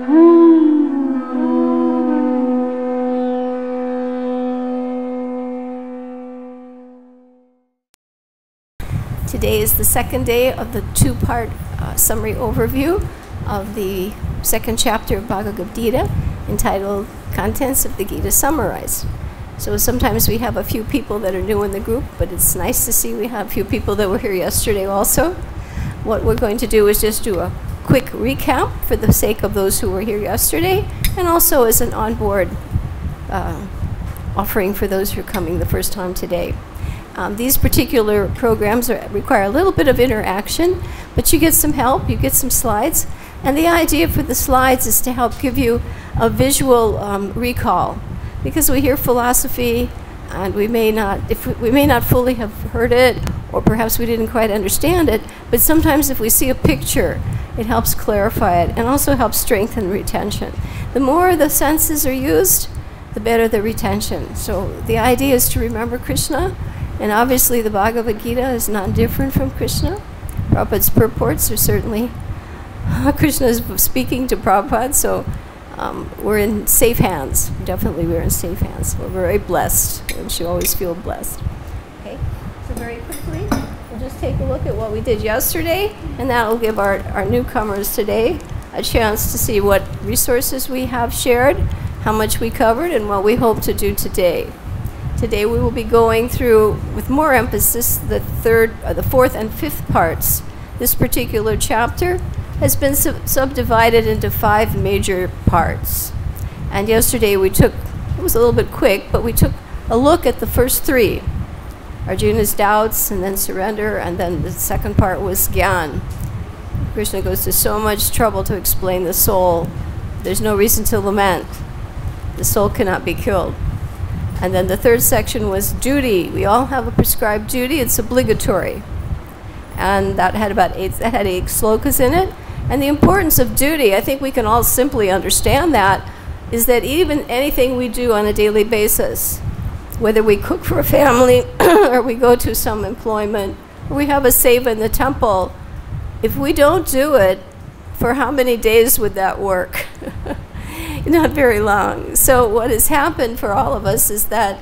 Today is the second day of the two-part summary overview of the second chapter of Bhagavad-Gita, entitled Contents of the Gita Summarized. So sometimes we have a few people that are new in the group, but it's nice to see we have a few people that were here yesterday also. What we're going to do is just do a quick recap for the sake of those who were here yesterday, and also as an onboard offering for those who are coming the first time today. These particular programs require a little bit of interaction, but you get some help, you get some slides, and the idea for the slides is to help give you a visual recall, because we hear philosophy and we may not fully have heard it, or perhaps we didn't quite understand it, but sometimes if we see a picture, it helps clarify it and also helps strengthen retention. The more the senses are used, the better the retention. So the idea is to remember Krishna. And obviously the Bhagavad-Gita is not different from Krishna. Prabhupada's purports are certainly, Krishna is speaking to Prabhupada, so we're in safe hands. Definitely we're in safe hands. We're very blessed, and should always feel blessed. Okay, so very quickly, we'll just take a look at what we did yesterday, and that will give our newcomers today a chance to see what resources we have shared, how much we covered, and what we hope to do today. Today we will be going through, with more emphasis, the fourth and fifth parts. This particular chapter has been subdivided into 5 major parts. And yesterday we took, it was a little bit quick, but we took a look at the first 3. Arjuna's doubts, and then surrender, and then the second part was Gyan. Krishna goes to so much trouble to explain the soul. There's no reason to lament. The soul cannot be killed. And then the third section was duty. We all have a prescribed duty. It's obligatory. And that had about 8 slokas in it. And the importance of duty, I think we can all simply understand that, is that even anything we do on a daily basis, whether we cook for a family or we go to some employment, or we have a seva in the temple, if we don't do it, for how many days would that work? Not very long. So what has happened for all of us is that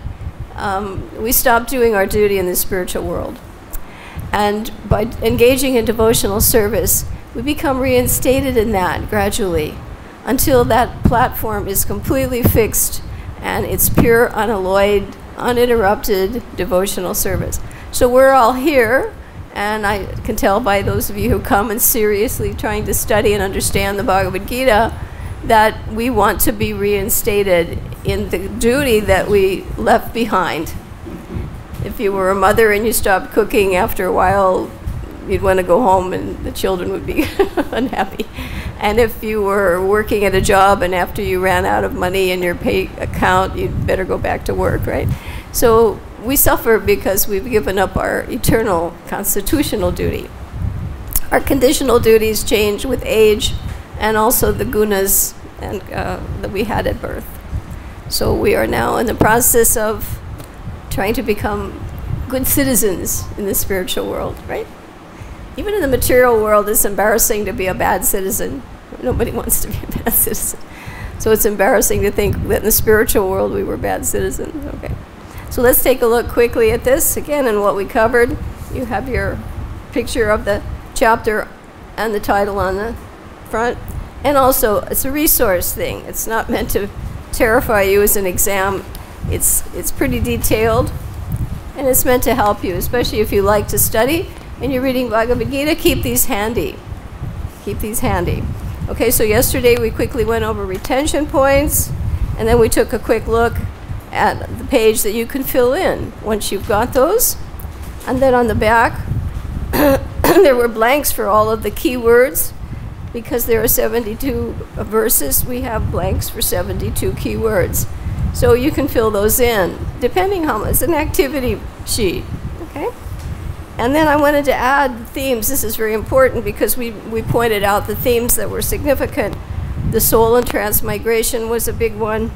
we stop doing our duty in the spiritual world. And by engaging in devotional service, we become reinstated in that gradually until that platform is completely fixed and it's pure, unalloyed, uninterrupted devotional service. So we're all here, and I can tell by those of you who come and seriously trying to study and understand the Bhagavad-Gita that we want to be reinstated in the duty that we left behind. If you were a mother and you stopped cooking, after a while you'd want to go home and the children would be unhappy. And if you were working at a job and after you ran out of money in your pay account, you'd better go back to work, right? So we suffer because we've given up our eternal constitutional duty. Our conditional duties change with age, and also the gunas that we had at birth. So we are now in the process of trying to become good citizens in the spiritual world, right? Even in the material world, it's embarrassing to be a bad citizen. Nobody wants to be a bad citizen. So it's embarrassing to think that in the spiritual world we were bad citizens. Okay. So let's take a look quickly at this again and what we covered. You have your picture of the chapter and the title on the front. And also, it's a resource thing. It's not meant to terrify you as an exam. It's pretty detailed, and it's meant to help you, especially if you like to study and you're reading Bhagavad-Gita. Keep these handy. Keep these handy. Okay, so yesterday we quickly went over retention points, and then we took a quick look at the page that you can fill in once you've got those. And then on the back, there were blanks for all of the key words. Because there are 72 verses, we have blanks for 72 keywords. So you can fill those in, depending how much. It's an activity sheet, okay? And then I wanted to add themes. This is very important because we pointed out the themes that were significant. The soul and transmigration was a big one.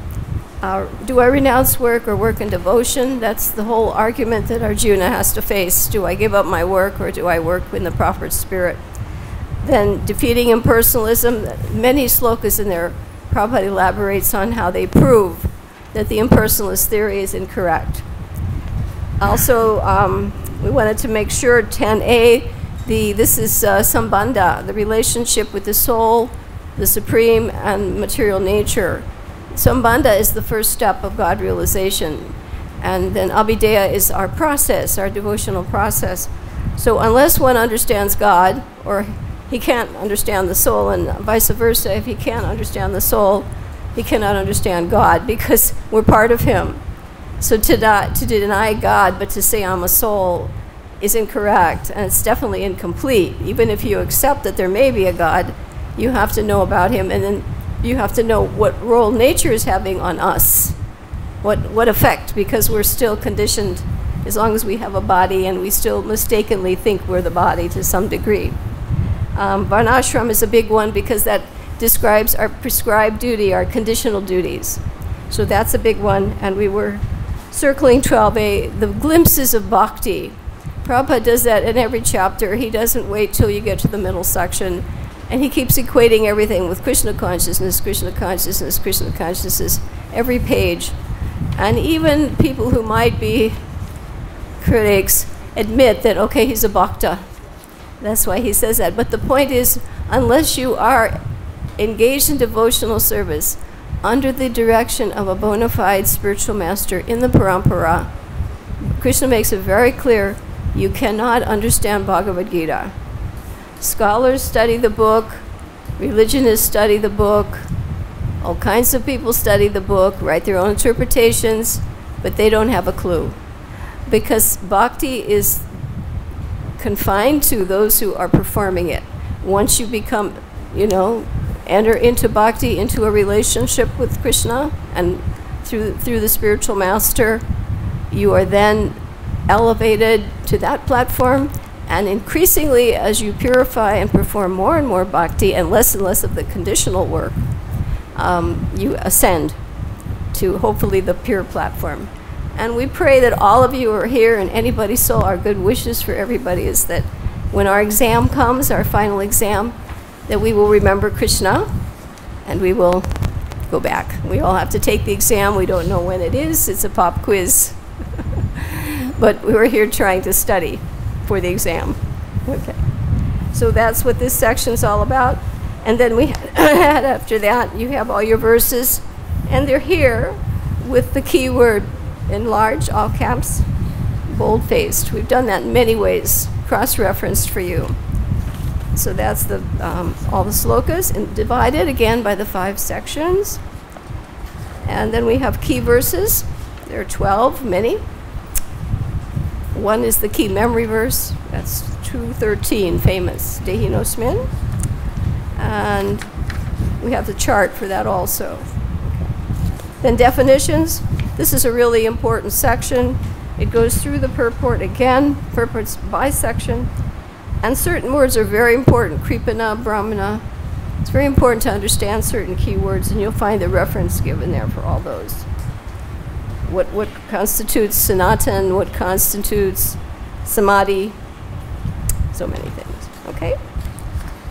Do I renounce work or work in devotion? That's the whole argument that Arjuna has to face. Do I give up my work or do I work in the proper spirit? Then defeating impersonalism, many slokas in there, Prabhupada elaborates on how they prove that the impersonalist theory is incorrect. Also, we wanted to make sure 10a, this is sambandha, the relationship with the soul, the supreme, and material nature. Sambandha is the first step of God realization. And then abhideya is our process, our devotional process. So unless one understands God, or he can't understand the soul, and vice versa, if he can't understand the soul, he cannot understand God, because we're part of him. So to deny God, but to say I'm a soul, is incorrect, and it's definitely incomplete. Even if you accept that there may be a God, you have to know about him, and then you have to know what role nature is having on us, what effect, because we're still conditioned, as long as we have a body, and we still mistakenly think we're the body to some degree. Varnashram is a big one, because that describes our prescribed duty, our conditional duties. So that's a big one, and we were circling 12a, the glimpses of bhakti. Prabhupada does that in every chapter. He doesn't wait till you get to the middle section, and he keeps equating everything with Krishna consciousness, Krishna consciousness, Krishna consciousness, every page. And even people who might be critics admit that, okay, he's a bhakta. That's why he says that. But the point is, unless you are engaged in devotional service under the direction of a bona fide spiritual master in the parampara, Krishna makes it very clear, you cannot understand Bhagavad-Gita. Scholars study the book, religionists study the book, all kinds of people study the book, write their own interpretations, but they don't have a clue. Because bhakti is confined to those who are performing it. Once you become, enter into bhakti, into a relationship with Krishna, and through the spiritual master, you are then elevated to that platform, and increasingly as you purify and perform more and more bhakti and less of the conditional work, you ascend to hopefully the pure platform. And we pray that all of you are here, and anybody's soul, our good wishes for everybody is that when our exam comes, our final exam, that we will remember Krishna and we will go back. We all have to take the exam. We don't know when it is. It's a pop quiz. But we were here trying to study for the exam. Okay. So that's what this section's all about. And then we had after that, you have all your verses, and they're here with the keyword in large, all caps, bold-faced. We've done that in many ways, cross-referenced for you. So that's the all the slokas, and divided again by the 5 sections. And then we have key verses. There are 12, many. One is the key memory verse. That's 213, famous, Dehinosmin. And we have the chart for that also. Okay. Then definitions. This is a really important section. It goes through the purport again, purports by section. And certain words are very important, Kripana, Brahmana. It's very important to understand certain keywords, and you'll find the reference given there for all those. What constitutes Sanatan, what constitutes Samadhi, so many things, okay?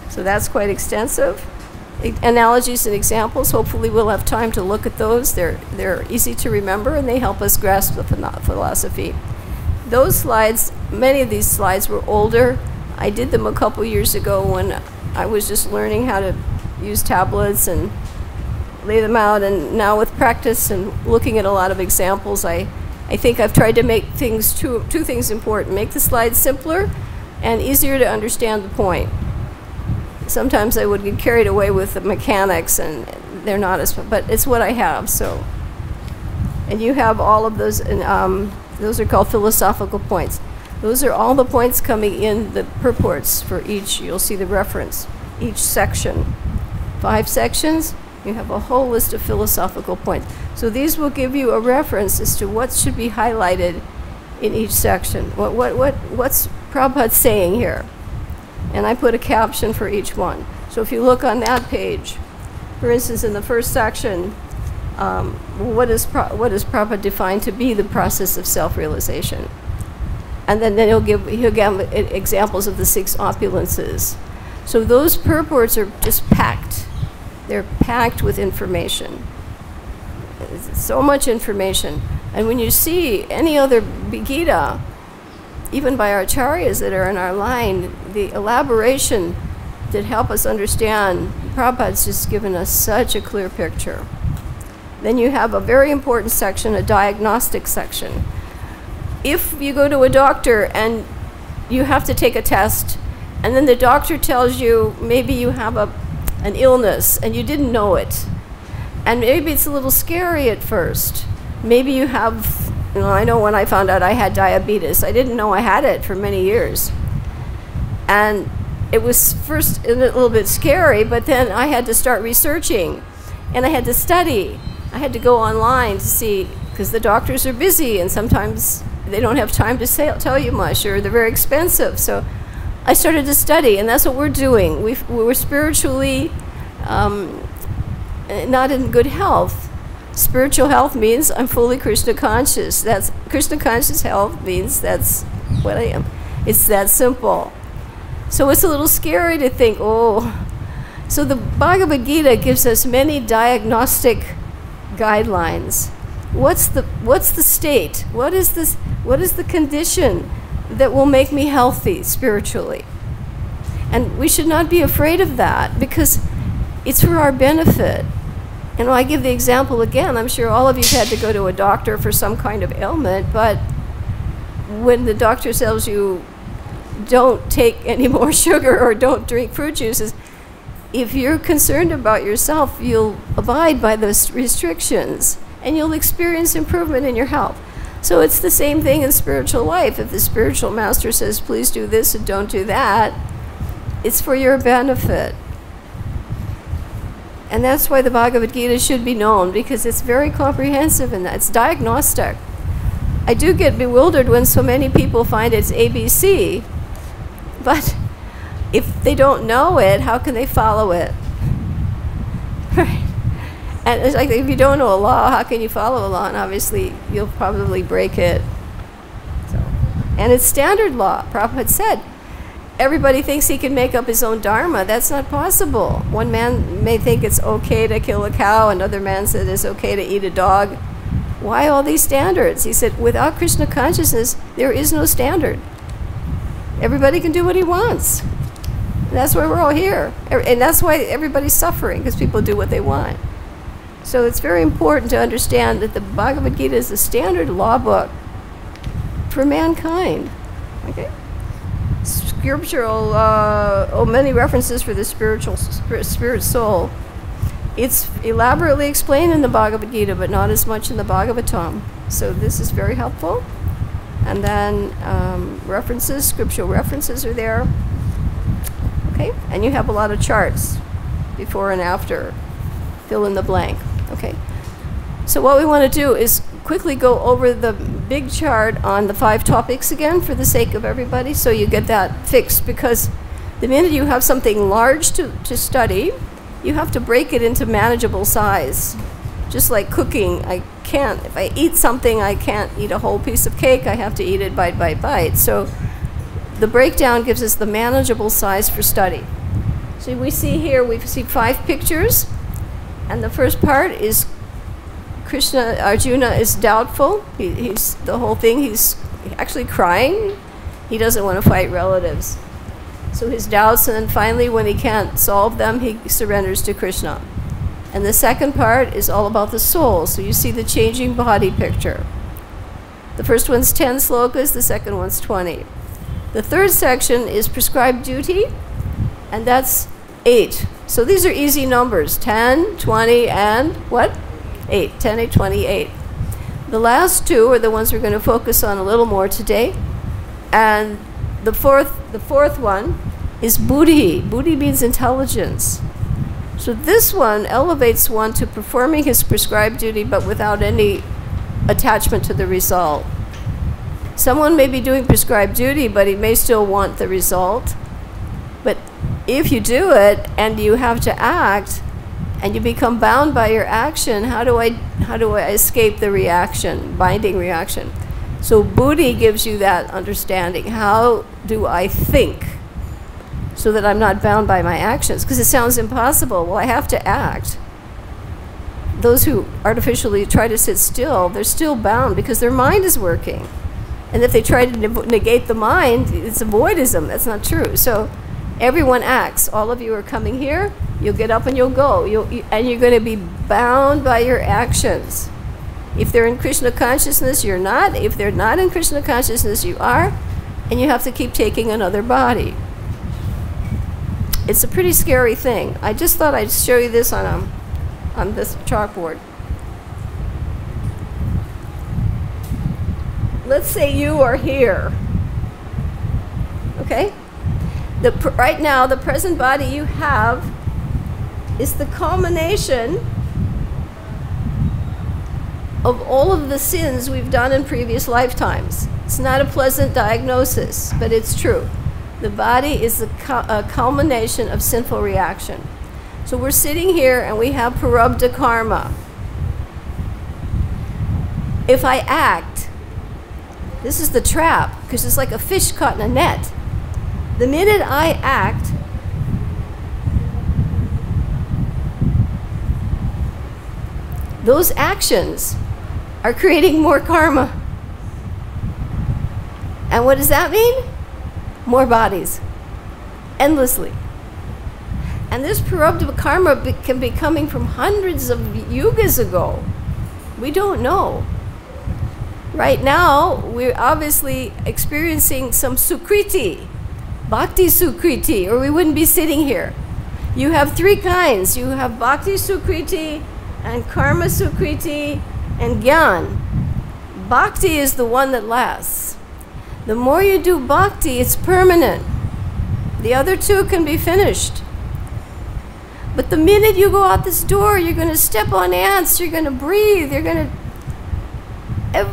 So that's quite extensive. Analogies and examples, hopefully we'll have time to look at those. They're easy to remember, and they help us grasp the philosophy. Those slides, many of these slides were older. I did them a couple years ago when I was just learning how to use tablets and lay them out, and now with practice and looking at a lot of examples, I think I've tried to make things two things important. Make the slides simpler and easier to understand the point. Sometimes I would get carried away with the mechanics, and they're not as, but it's what I have, so. And you have all of those, and those are called philosophical points. Those are all the points coming in the purports for each. You'll see the reference, each section. 5 sections, you have a whole list of philosophical points. So these will give you a reference as to what should be highlighted in each section. What's Prabhupada saying here? And I put a caption for each one. So if you look on that page, for instance, in the first section, what does Prabhupada define to be the process of self-realization? And then he'll give examples of the 6 opulences. So those purports are just packed. They're packed with information. It's so much information. And when you see any other Gita, even by our acharyas that are in our line, the elaboration that help us understand, Prabhupada's just given us such a clear picture. Then you have a very important section, a diagnostic section. If you go to a doctor and you have to take a test, and then the doctor tells you maybe you have an illness and you didn't know it, and maybe it's a little scary at first. Maybe you have, I know when I found out I had diabetes, I didn't know I had it for many years. And it was first a little bit scary, but then I had to start researching, and I had to study. I had to go online to see, because the doctors are busy, and sometimes they don't have time to tell you much, or they're very expensive. So I started to study, and that's what we're doing. We're spiritually not in good health. Spiritual health means I'm fully Krishna conscious. That's Krishna conscious health means that's what I am. It's that simple. So it's a little scary to think, oh. So the Bhagavad-Gita gives us many diagnostic guidelines. What's the state? What is the condition that will make me healthy spiritually? And we should not be afraid of that, because it's for our benefit. And I give the example again. I'm sure all of you had to go to a doctor for some kind of ailment, but when the doctor tells you don't take any more sugar or don't drink fruit juices, if you're concerned about yourself, you'll abide by those restrictions and you'll experience improvement in your health. So it's the same thing in spiritual life. If the spiritual master says, please do this and don't do that, it's for your benefit. And that's why the Bhagavad-Gita should be known, because it's very comprehensive and it's diagnostic. I do get bewildered when so many people find it's ABC, but if they don't know it, how can they follow it? Right? And it's like, if you don't know a law, how can you follow a law? And obviously, you'll probably break it. So, and it's standard law. Prabhupada said, everybody thinks he can make up his own dharma. That's not possible. One man may think it's okay to kill a cow, another man said it's okay to eat a dog. Why all these standards? He said, without Krishna consciousness, there is no standard. Everybody can do what he wants. And that's why we're all here. And that's why everybody's suffering, because people do what they want. So it's very important to understand that the Bhagavad-Gita is a standard law book for mankind. Okay? Scriptural, many references for the spirit soul. It's elaborately explained in the Bhagavad-Gita, but not as much in the Bhagavatam. So this is very helpful. And then references, scriptural references are there. Okay, and you have a lot of charts, before and after, fill in the blank. Okay, so what we want to do is quickly go over the big chart on the 5 topics again for the sake of everybody, so you get that fixed, because the minute you have something large to study, you have to break it into manageable size. Just like cooking, if I eat something, I can't eat a whole piece of cake, I have to eat it bite by bite. So the breakdown gives us the manageable size for study. So we see here, we see 5 pictures, and the first part is Arjuna is doubtful. He's the whole thing, he's actually crying. He doesn't want to fight relatives. So his doubts, and then finally when he can't solve them, he surrenders to Krishna. And the second part is all about the soul. So you see the changing body picture. The first one's 10 slokas, the second one's 20. The third section is prescribed duty, and that's 8. So these are easy numbers, 10, 20, and what? 8. 10, 8, 20, 8. The last 2 are the ones we're going to focus on a little more today. And the fourth one is buddhi. Buddhi means intelligence. So this one elevates one to performing his prescribed duty, but without any attachment to the result. Someone may be doing prescribed duty, but he may still want the result. But if you do it and you have to act and you become bound by your action, how do I escape the reaction, binding reaction? So buddhi gives you that understanding. How do I think? so that I'm not bound by my actions, because it sounds impossible. Well, I have to act. Those who artificially try to sit still, they're still bound because their mind is working. And if they try to negate the mind, it's avoidism. That's not true. So everyone acts. All of you are coming here. You'll get up and you'll go. And you're going to be bound by your actions. If they're in Krishna consciousness, you're not. If they're not in Krishna consciousness, you are. And you have to keep taking another body. It's a pretty scary thing. I just thought I'd show you this on this chalkboard. Let's say you are here. Okay? Right now, the present body you have is the culmination of all of the sins we've done in previous lifetimes. It's not a pleasant diagnosis, but it's true. The body is a culmination of sinful reaction. So we're sitting here and we have prarabdha karma. If I act, this is the trap, because it's like a fish caught in a net. The minute I act, those actions are creating more karma. And what does that mean? More bodies, endlessly. And this prarabdha karma can be coming from hundreds of yugas ago. We don't know. Right now, we're obviously experiencing some sukriti, bhakti sukriti, or we wouldn't be sitting here. You have three kinds. You have bhakti sukriti, and karma sukriti, and gyan. Bhakti is the one that lasts. The more you do bhakti, it's permanent. The other two can be finished. But the minute you go out this door, you're going to step on ants, you're going to breathe, you're going to...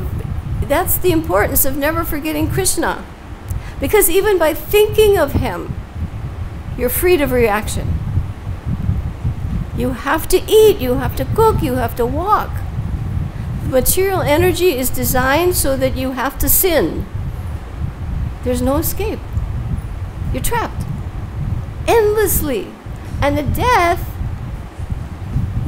That's the importance of never forgetting Krishna. Because even by thinking of him, you're freed of reaction. You have to eat, you have to cook, you have to walk. Material energy is designed so that you have to sin. There's no escape. You're trapped endlessly. And the death,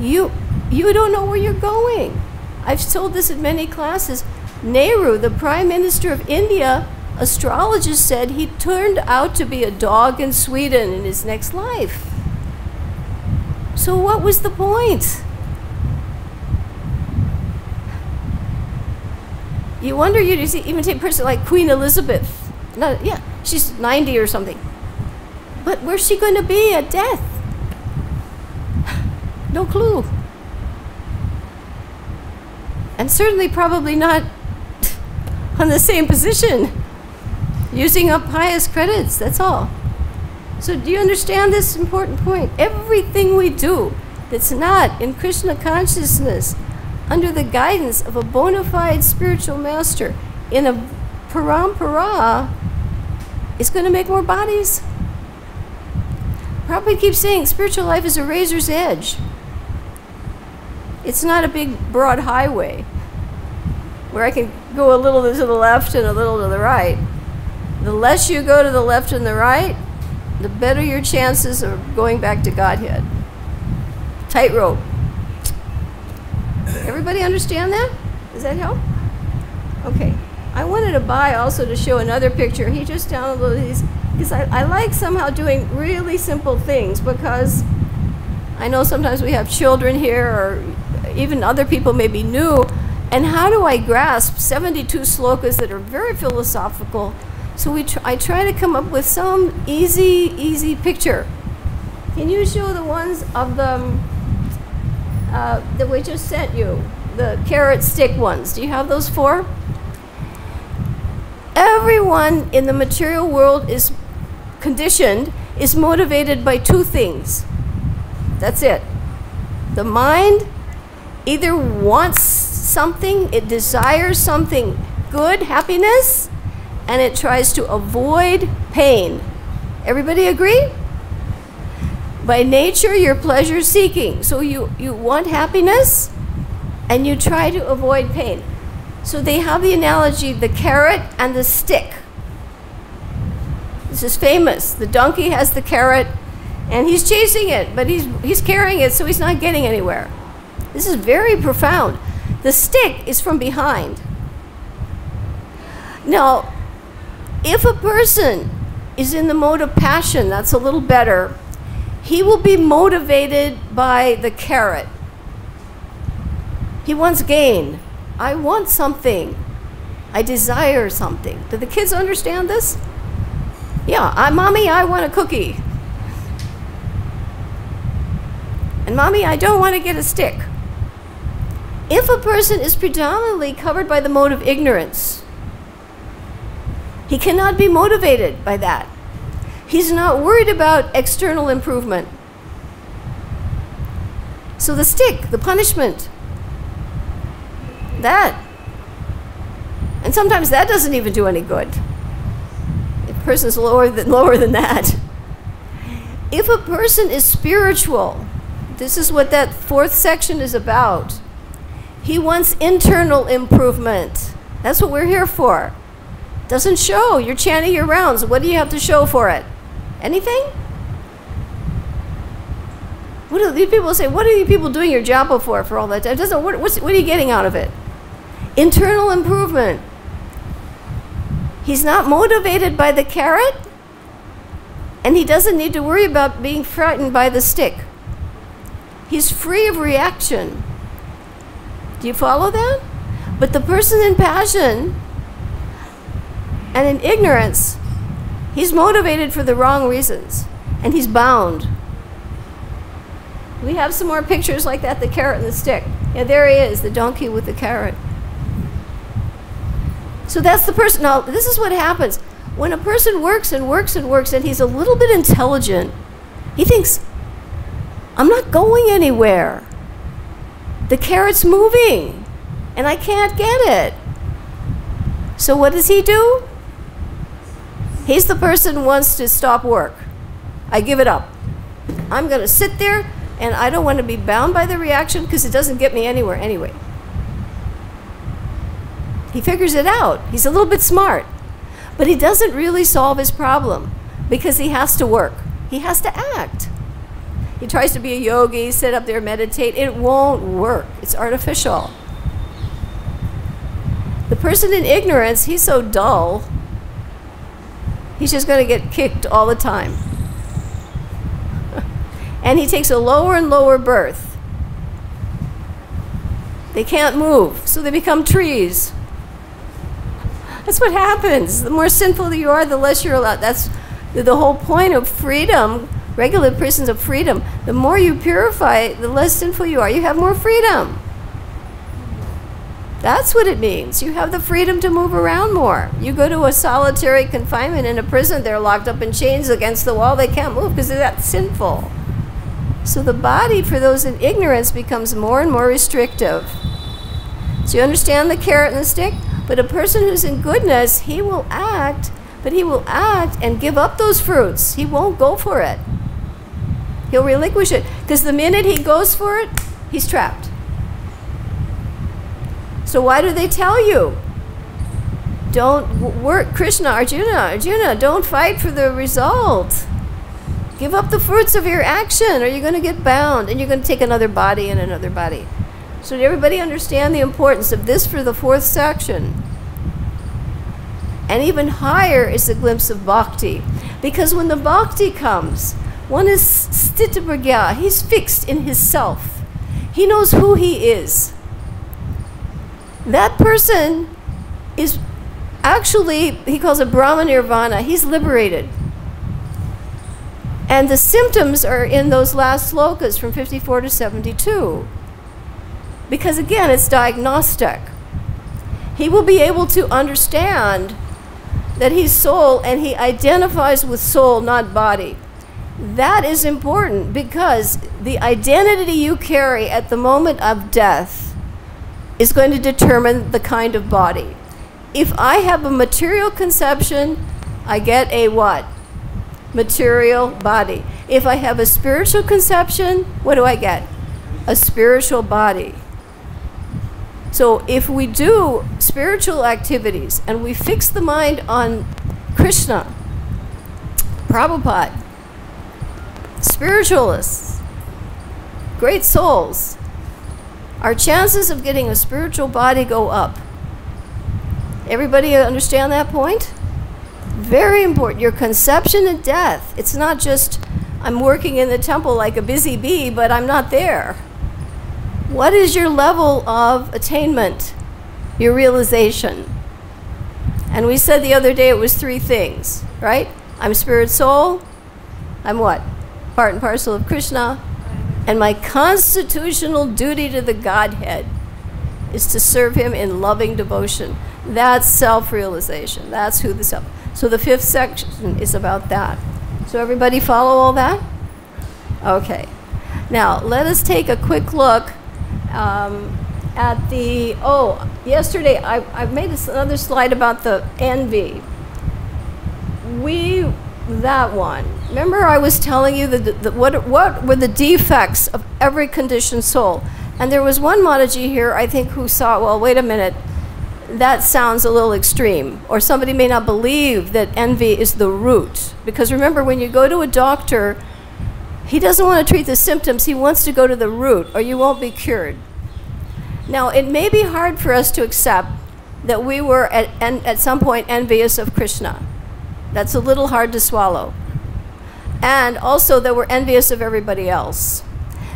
you don't know where you're going. I've told this in many classes. Nehru, the Prime Minister of India, astrologist said he turned out to be a dog in Sweden in his next life. So what was the point? You wonder, you see, even take a person like Queen Elizabeth. No, yeah, she's 90 or something. But where's she going to be at death? No clue. And certainly probably not on the same position, using up pious credits, that's all. So do you understand this important point? Everything we do that's not in Krishna consciousness, under the guidance of a bona fide spiritual master in a parampara, is going to make more bodies. Prabhupada keeps saying spiritual life is a razor's edge. It's not a big broad highway where I can go a little to the left and a little to the right. The less you go to the left and the right, the better your chances of going back to Godhead. Tightrope. Everybody understand that? Does that help? Okay. I wanted to buy also to show another picture. He just downloaded these because I like somehow doing really simple things, because I know sometimes we have children here, or even other people may be new, and how do I grasp 72 slokas that are very philosophical? So I try to come up with some easy picture. Can you show the ones of the that we just sent you, the carrot stick ones? Do you have those four? Everyone in the material world is conditioned, is motivated by two things. That's it. The mind either wants something, it desires something good, happiness, and it tries to avoid pain. Everybody agree? By nature, you're pleasure seeking. So you want happiness and you try to avoid pain. So they have the analogy, the carrot and the stick. This is famous. The donkey has the carrot, and he's chasing it, but he's carrying it, so he's not getting anywhere. This is very profound. The stick is from behind. Now, if a person is in the mode of passion, that's a little better. He will be motivated by the carrot. He wants gain. I want something. I desire something. Do the kids understand this? Yeah, Mommy, I want a cookie. And Mommy, I don't want to get a stick. If a person is predominantly covered by the mode of ignorance, he cannot be motivated by that. He's not worried about external improvement. So the stick, the punishment, that. And sometimes that doesn't even do any good. If a person's lower than that. If a person is spiritual, this is what that fourth section is about. He wants internal improvement. That's what we're here for. Doesn't show. You're chanting your rounds. What do you have to show for it? Anything? What do these people say? What are you people doing your japa for all that time? What are you getting out of it? Internal improvement. He's not motivated by the carrot, and he doesn't need to worry about being frightened by the stick. He's free of reaction. Do you follow that? But the person in passion and in ignorance, he's motivated for the wrong reasons, and he's bound. We have some more pictures like that, the carrot and the stick. Yeah, there he is, the donkey with the carrot. So that's the person. Now, this is what happens. When a person works and works and works, and he's a little bit intelligent, he thinks, I'm not going anywhere. The carrot's moving, and I can't get it. So what does he do? He's the person who wants to stop work. I give it up. I'm going to sit there, and I don't want to be bound by the reaction because it doesn't get me anywhere anyway. He figures it out. He's a little bit smart. But he doesn't really solve his problem because he has to work. He has to act. He tries to be a yogi, sit up there, meditate. It won't work. It's artificial. The person in ignorance, he's so dull, he's just going to get kicked all the time. And he takes a lower and lower birth. They can't move, so they become trees. That's what happens. The more sinful you are, the less you're allowed. That's the whole point of freedom, regular prisons of freedom. The more you purify, the less sinful you are. You have more freedom. That's what it means. You have the freedom to move around more. You go to a solitary confinement in a prison, they're locked up in chains against the wall. They can't move because they're that sinful. So the body, for those in ignorance, becomes more and more restrictive. So you understand the carrot and the stick? But a person who's in goodness, he will act, but he will act and give up those fruits. He won't go for it. He'll relinquish it. Because the minute he goes for it, he's trapped. So why do they tell you? Don't work, Arjuna, don't fight for the result. Give up the fruits of your action or you're going to get bound and you're going to take another body and another body. So did everybody understand the importance of this for the fourth section? And even higher is the glimpse of bhakti. Because when the bhakti comes, one is stita-pragya, he's fixed in his self. He knows who he is. That person is actually, he calls it Brahma Nirvana, he's liberated. And the symptoms are in those last slokas from 54 to 72. Because again, it's diagnostic. He will be able to understand that he's soul and he identifies with soul, not body. That is important because the identity you carry at the moment of death is going to determine the kind of body. If I have a material conception, I get a what? Material body. If I have a spiritual conception, what do I get? A spiritual body. So if we do spiritual activities and we fix the mind on Krishna, Prabhupada, spiritualists, great souls, our chances of getting a spiritual body go up. Everybody understand that point? Very important. Your conception and death. It's not just, I'm working in the temple like a busy bee, but I'm not there. What is your level of attainment, your realization? And we said the other day it was 3 things, right? I'm spirit soul. I'm what? Part and parcel of Krishna. And my constitutional duty to the Godhead is to serve him in loving devotion. That's self-realization. That's who the self. So the 5th section is about that. So everybody follow all that? Okay. Now, let us take a quick look at the, yesterday I made another slide about the envy. That one. Remember I was telling you what were the defects of every conditioned soul? And there was one Mataji here, I think, who saw, well, wait a minute, that sounds a little extreme. Or somebody may not believe that envy is the root. Because remember, when you go to a doctor, he doesn't want to treat the symptoms, he wants to go to the root, or you won't be cured. Now, it may be hard for us to accept that we were at some point envious of Krishna. That's a little hard to swallow. And also that we're envious of everybody else.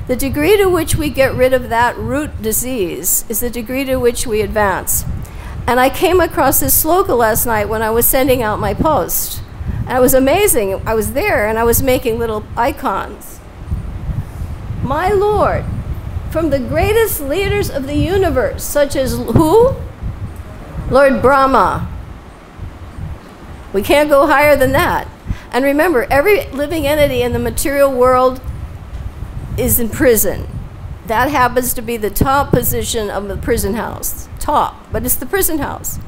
The degree to which we get rid of that root disease is the degree to which we advance. And I came across this sloka last night when I was sending out my post. And it was amazing. I was there and I was making little icons. My Lord, from the greatest leaders of the universe, such as who? Lord Brahma. We can't go higher than that. And remember, every living entity in the material world is in prison. That happens to be the top position of the prison house. Top, but it's the prison house.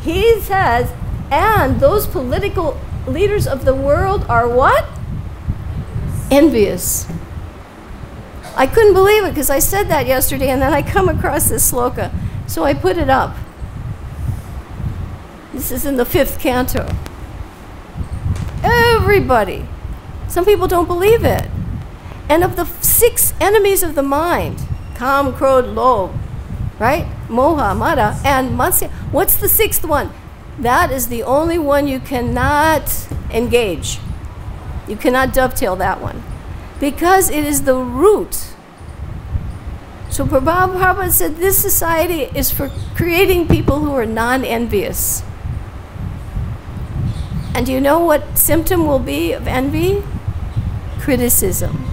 He says, and those political leaders of the world are what? Envious. I couldn't believe it because I said that yesterday and then I come across this sloka. So I put it up. This is in the 5th canto. Everybody. Some people don't believe it. And of the 6 enemies of the mind, Kam, Krodh, Lobh, right? Moha, Mada, and Matsya. What's the 6th one? That is the only one you cannot engage. You cannot dovetail that one. Because it is the root. So Prabhupada said this society is for creating people who are non-envious. And do you know what symptom will be of envy? Criticism.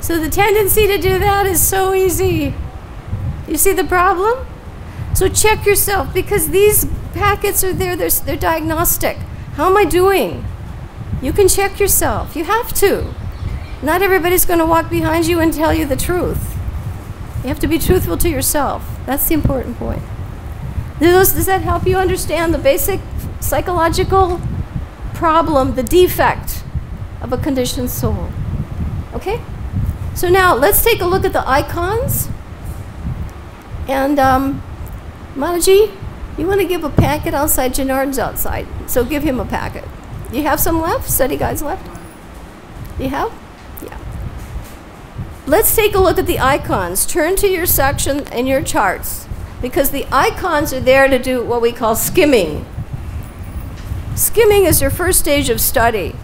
So the tendency to do that is so easy. You see the problem? So check yourself, because these packets are there, they're diagnostic. How am I doing? You can check yourself. You have to. Not everybody's going to walk behind you and tell you the truth. You have to be truthful to yourself. That's the important point. Does that help you understand the basic psychological problem, the defect of a conditioned soul? Okay? So now let's take a look at the icons. And Mataji, you want to give a packet outside? Janard's outside, so give him a packet. You have some left? Study guides left? You have? Yeah. Let's take a look at the icons. Turn to your section in your charts, because the icons are there to do what we call skimming. Skimming is your first stage of study.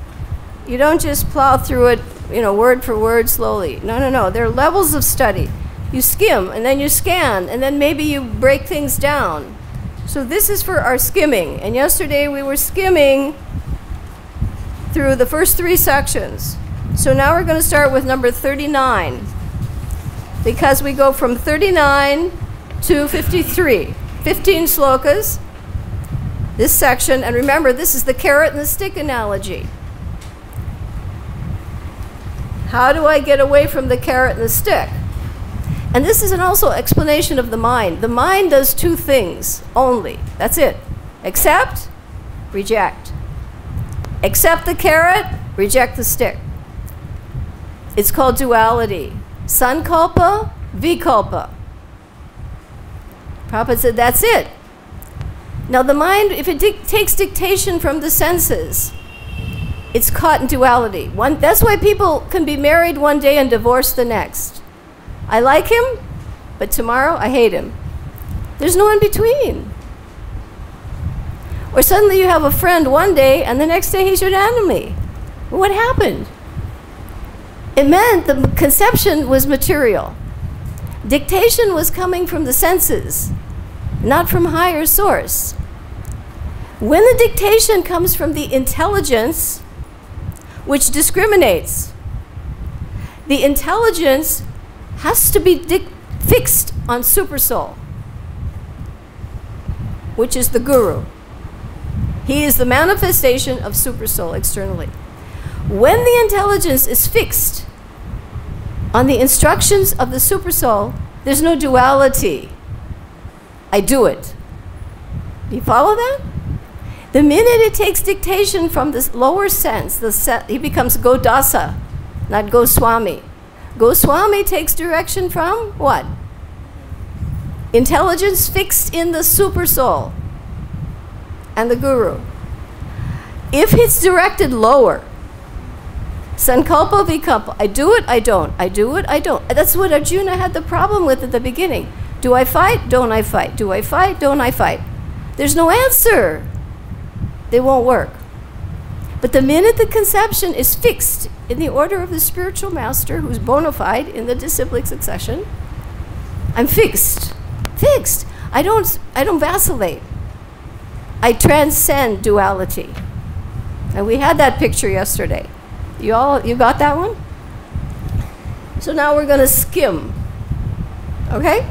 You don't just plow through it, word for word slowly. No. There are levels of study. You skim, and then you scan, and then maybe you break things down. So this is for our skimming. And yesterday we were skimming through the first 3 sections. So now we're going to start with number 39, because we go from 39 to 53. 15 slokas, this section. And remember, this is the carrot and the stick analogy. How do I get away from the carrot and the stick? And this is also an explanation of the mind. The mind does 2 things only. That's it. Accept, reject. Accept the carrot, reject the stick. It's called duality. Sankalpa, vikalpa. Prabhupada said that's it. Now the mind, if it takes dictation from the senses, it's caught in duality. That's why people can be married one day and divorced the next. I like him, but tomorrow I hate him. There's no in between. Or suddenly you have a friend one day and the next day he's your enemy. What happened? It meant the conception was material. Dictation was coming from the senses, not from higher source. When the dictation comes from the intelligence, which discriminates, the intelligence has to be fixed on Supersoul, which is the guru. He is the manifestation of Supersoul externally. When the intelligence is fixed on the instructions of the Supersoul, there's no duality. I do it. Do you follow that? The minute it takes dictation from this lower sense, he becomes Godasa, not Goswami. Goswami takes direction from what? Intelligence fixed in the Supersoul and the Guru. If it's directed lower, Sankalpa Vikalpa, I do it, I don't. I do it, I don't. That's what Arjuna had the problem with at the beginning. Do I fight? Don't I fight? Do I fight? Don't I fight? There's no answer. They won't work. But the minute the conception is fixed in the order of the spiritual master, who's bona fide in the disciplic succession, I'm fixed. Fixed. I don't vacillate. I transcend duality. And we had that picture yesterday. You got that one? So now we're going to skim. Okay?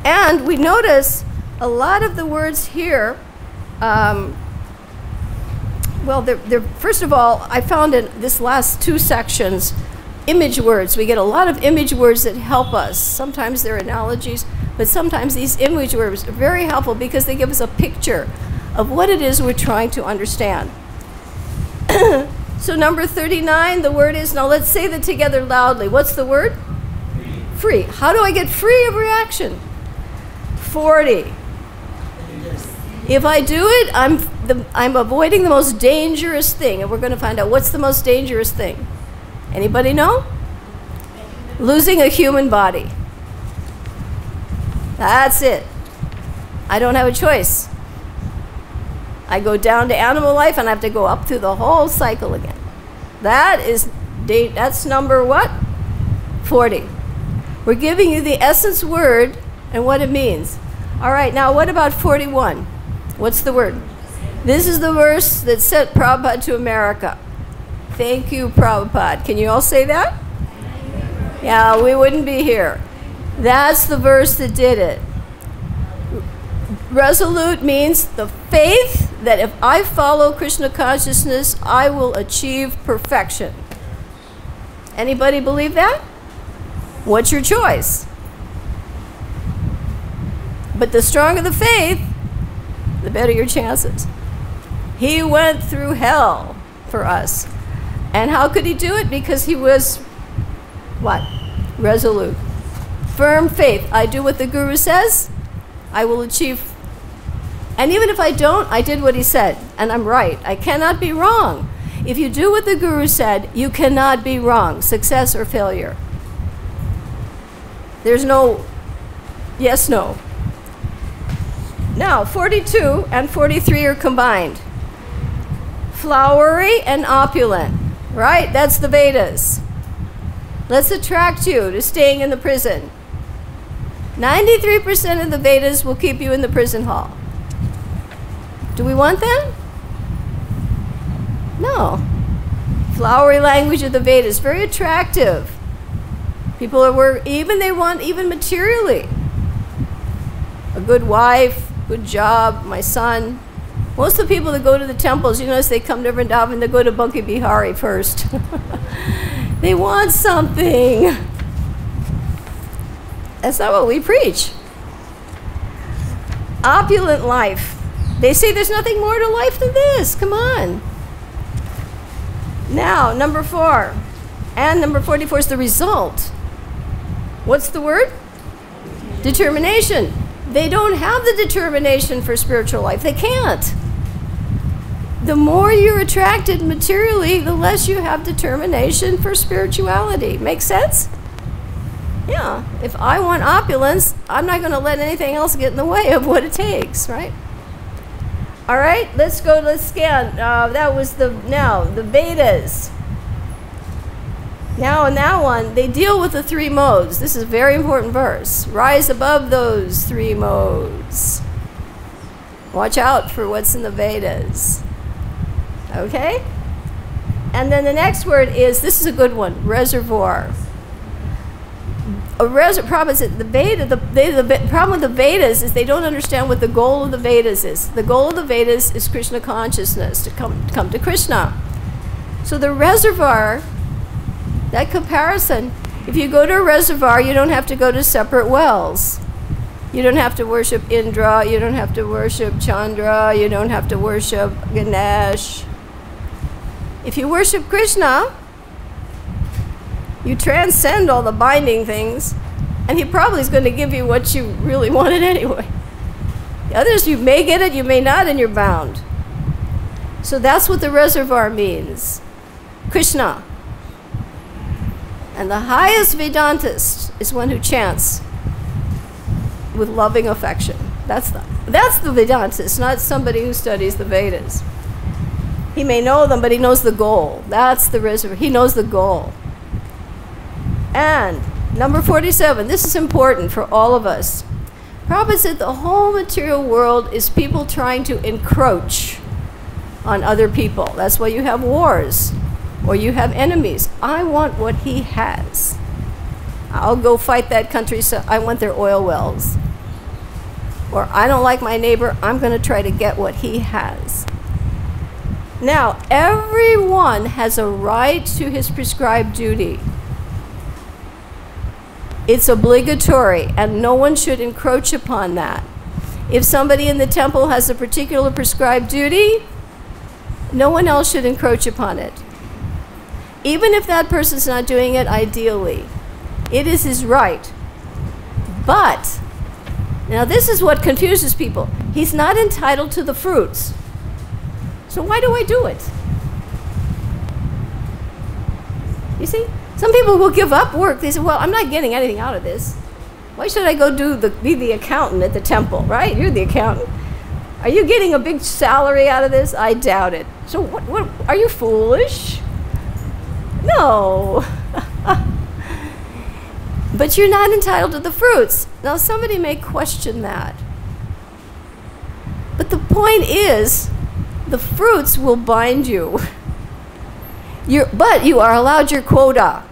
And we notice a lot of the words here, well, they're, first of all, I found in this last two sections, image words. We get a lot of image words that help us. Sometimes they're analogies, but sometimes these image words are very helpful because they give us a picture of what it is we're trying to understand. So number 39, the word is, now let's say that together loudly. What's the word? Free. How do I get free of reaction? 40. If I do it, I'm avoiding the most dangerous thing, and we're going to find out what's the most dangerous thing. Anybody know? Losing a human body. That's it. I don't have a choice. I go down to animal life and I have to go up through the whole cycle again. That's number what? 40. We're giving you the essence word and what it means. All right, now what about 41? What's the word? This is the verse that sent Prabhupada to America. Thank you, Prabhupada. Can you all say that? Yeah, we wouldn't be here. That's the verse that did it. Resolute means the faith that if I follow Krishna consciousness, I will achieve perfection. Anybody believe that? What's your choice? But the stronger the faith, the better your chances. He went through hell for us. And how could he do it? Because he was, what? Resolute. Firm faith. I do what the Guru says, I will achieve. And even if I don't, I did what he said, and I'm right. I cannot be wrong. If you do what the Guru said, you cannot be wrong, success or failure. There's no yes, no. Now, 42 and 43 are combined. Flowery and opulent, right? That's the Vedas. Let's attract you to staying in the prison. 93% of the Vedas will keep you in the prison hall. Do we want that? No. Flowery language of the Vedas, very attractive. People are they want even materially. A good wife, good job, my son. Most of the people that go to the temples, you notice they come to Vrindavan, they go to Bunky Bihari first. They want something. That's not what we preach. Opulent life. They say there's nothing more to life than this. Come on. Now, number 4. And number 44 is the result. What's the word? Determination. they don't have the determination for spiritual life. They can't. The more you're attracted materially, the less you have determination for spirituality. Make sense? Yeah. If I want opulence, I'm not going to let anything else get in the way of what it takes, right? All right, let's go, let's scan. That was the Vedas. Now in that one, they deal with the three modes. This is a very important verse. Rise above those three modes. Watch out for what's in the Vedas. Okay? And then the next word is, this is a good one, reservoir. Problem is that the problem with the Vedas is they don't understand what the goal of the Vedas is. The goal of the Vedas is Krishna consciousness, to come to Krishna. So the reservoir, that comparison, if you go to a reservoir, you don't have to go to separate wells. You don't have to worship Indra, you don't have to worship Chandra, you don't have to worship Ganesh. If you worship Krishna, you transcend all the binding things, and he probably is going to give you what you really wanted anyway. The others, you may get it, you may not, and you're bound. So that's what the reservoir means. Krishna. And the highest Vedantist is one who chants with loving affection. That's the Vedantist, not somebody who studies the Vedas. He may know them, but he knows the goal. That's the reservoir. He knows the goal. And number 47, this is important for all of us. Prabhupada said the whole material world is people trying to encroach on other people. That's why you have wars, or you have enemies. I want what he has. I'll go fight that country, so I want their oil wells. Or I don't like my neighbor, I'm going to try to get what he has. Now, everyone has a right to his prescribed duty. It's obligatory, and no one should encroach upon that. If somebody in the temple has a particular prescribed duty, no one else should encroach upon it. Even if that person's not doing it ideally, it is his right. But, now this is what confuses people. He's not entitled to the fruits. So why do I do it? You see? Some people will give up work. They say, well, I'm not getting anything out of this. Why should I go be the accountant at the temple, right? You're the accountant. Are you getting a big salary out of this? I doubt it. So what are you foolish? No. But you're not entitled to the fruits. Now, somebody may question that. But the point is, the fruits will bind you. But you are allowed your quota.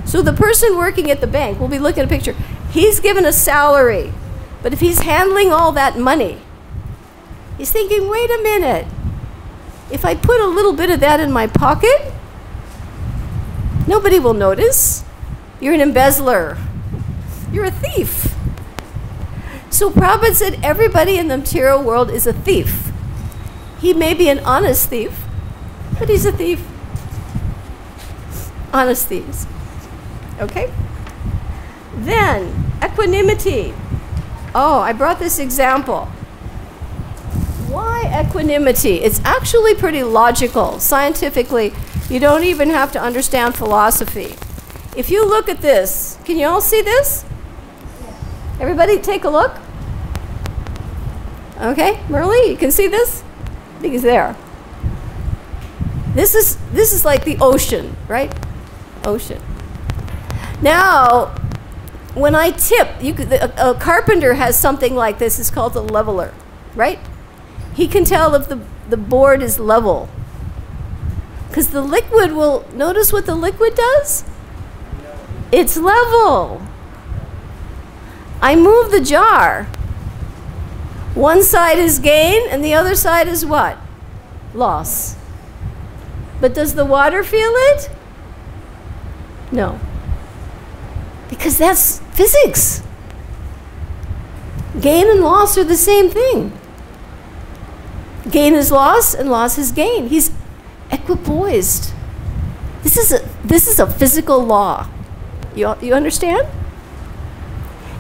So the person working at the bank, we'll be looking at a picture, he's given a salary, but if he's handling all that money, he's thinking, wait a minute, if I put a little bit of that in my pocket, nobody will notice. You're an embezzler. You're a thief. So Prabhupada said everybody in the material world is a thief. He may be an honest thief, but he's a thief. Honest thieves. Okay? Then, equanimity. Oh, I brought this example. Why equanimity? It's actually pretty logical. Scientifically, you don't even have to understand philosophy. If you look at this, can you all see this? Everybody take a look. Okay, Merle, you can see this? I think it's there. This is like the ocean, right? Ocean. Now, when I tip, a carpenter has something like this. It's called a leveler, right? He can tell if the board is level. Because the liquid will, notice what the liquid does? It's level. I move the jar. One side is gain and the other side is what? Loss. But does the water feel it? No. Because that's physics. Gain and loss are the same thing. Gain is loss and loss is gain. He's equipoised. This is a physical law. You understand?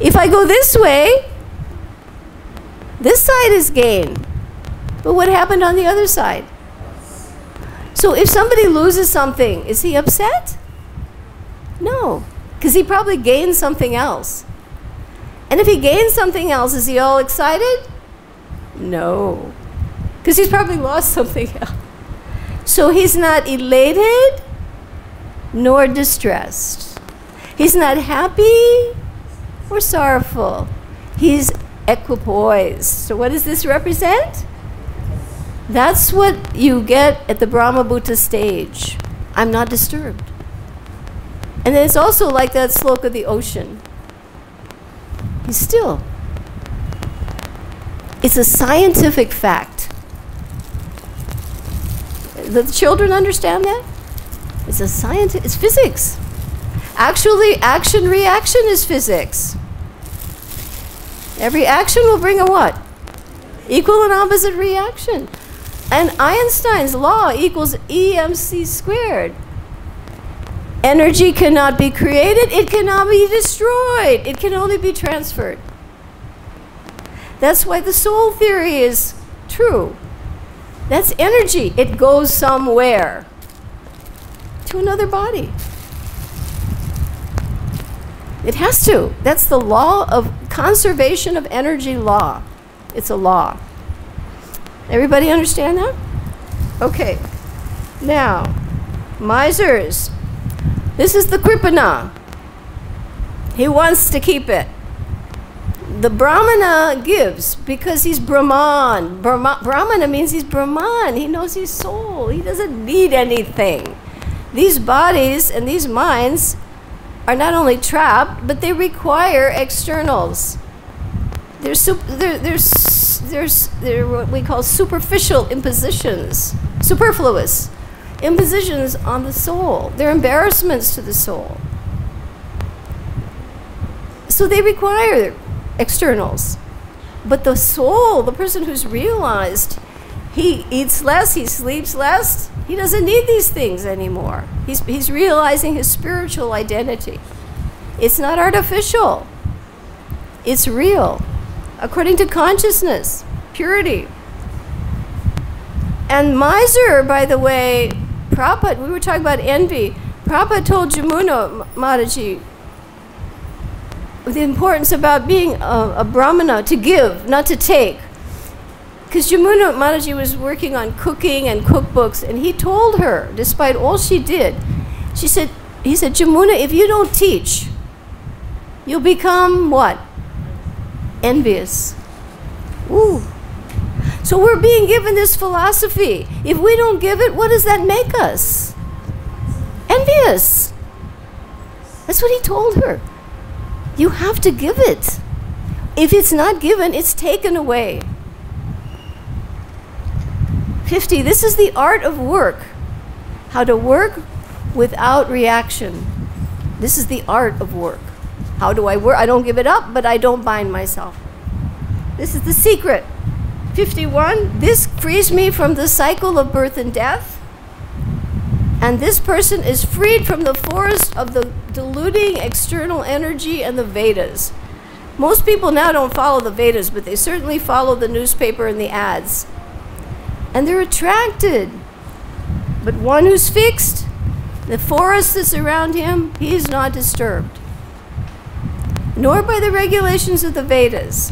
If I go this way, this side is gain. But what happened on the other side? So if somebody loses something, is he upset? No, because he probably gained something else. And if he gained something else, is he all excited? No, because he's probably lost something else. So he's not elated nor distressed. He's not happy or sorrowful. He's equipoised. So what does this represent? That's what you get at the Brahma-Bhuta stage. I'm not disturbed. And then it's also like that sloka of the ocean. He's still. It's a scientific fact. The children understand that? It's a science, it's physics. Actually, action-reaction is physics. Every action will bring a what? Equal and opposite reaction. And Einstein's law equals EMC squared. Energy cannot be created, it cannot be destroyed. It can only be transferred. That's why the soul theory is true. That's energy. It goes somewhere. To another body. It has to. That's the law of conservation of energy law. It's a law. Everybody understand that? Okay. Now, misers. This is the Kripana. He wants to keep it. The Brahmana gives because he's Brahman. Brahmana means he's Brahman. He knows he's soul. He doesn't need anything. These bodies and these minds are not only trapped, but they require externals. They're what we call superficial impositions, superfluous impositions on the soul. They're embarrassments to the soul. So they require externals. But the soul, the person who's realized he eats less, he sleeps less, he doesn't need these things anymore. He's realizing his spiritual identity. It's not artificial. It's real. According to consciousness, purity. And miser, by the way, Prabhupada, we were talking about envy. Prabhupada told Jamuna Mataji the importance about being a Brahmana, to give, not to take. Because Jamuna Mataji was working on cooking and cookbooks, and he told her, despite all she did, he said, Jamuna, if you don't teach, you'll become what? Envious. Ooh. So we're being given this philosophy. If we don't give it, what does that make us? Envious. That's what he told her. You have to give it. If it's not given, it's taken away. 50, this is the art of work. How to work without reaction. This is the art of work. How do I work? I don't give it up, but I don't bind myself. This is the secret. 51, this frees me from the cycle of birth and death. And this person is freed from the forest of the diluting external energy and the Vedas. Most people now don't follow the Vedas, but they certainly follow the newspaper and the ads. And they're attracted. But one who's fixed, the forest that's around him, he's not disturbed. Nor by the regulations of the Vedas.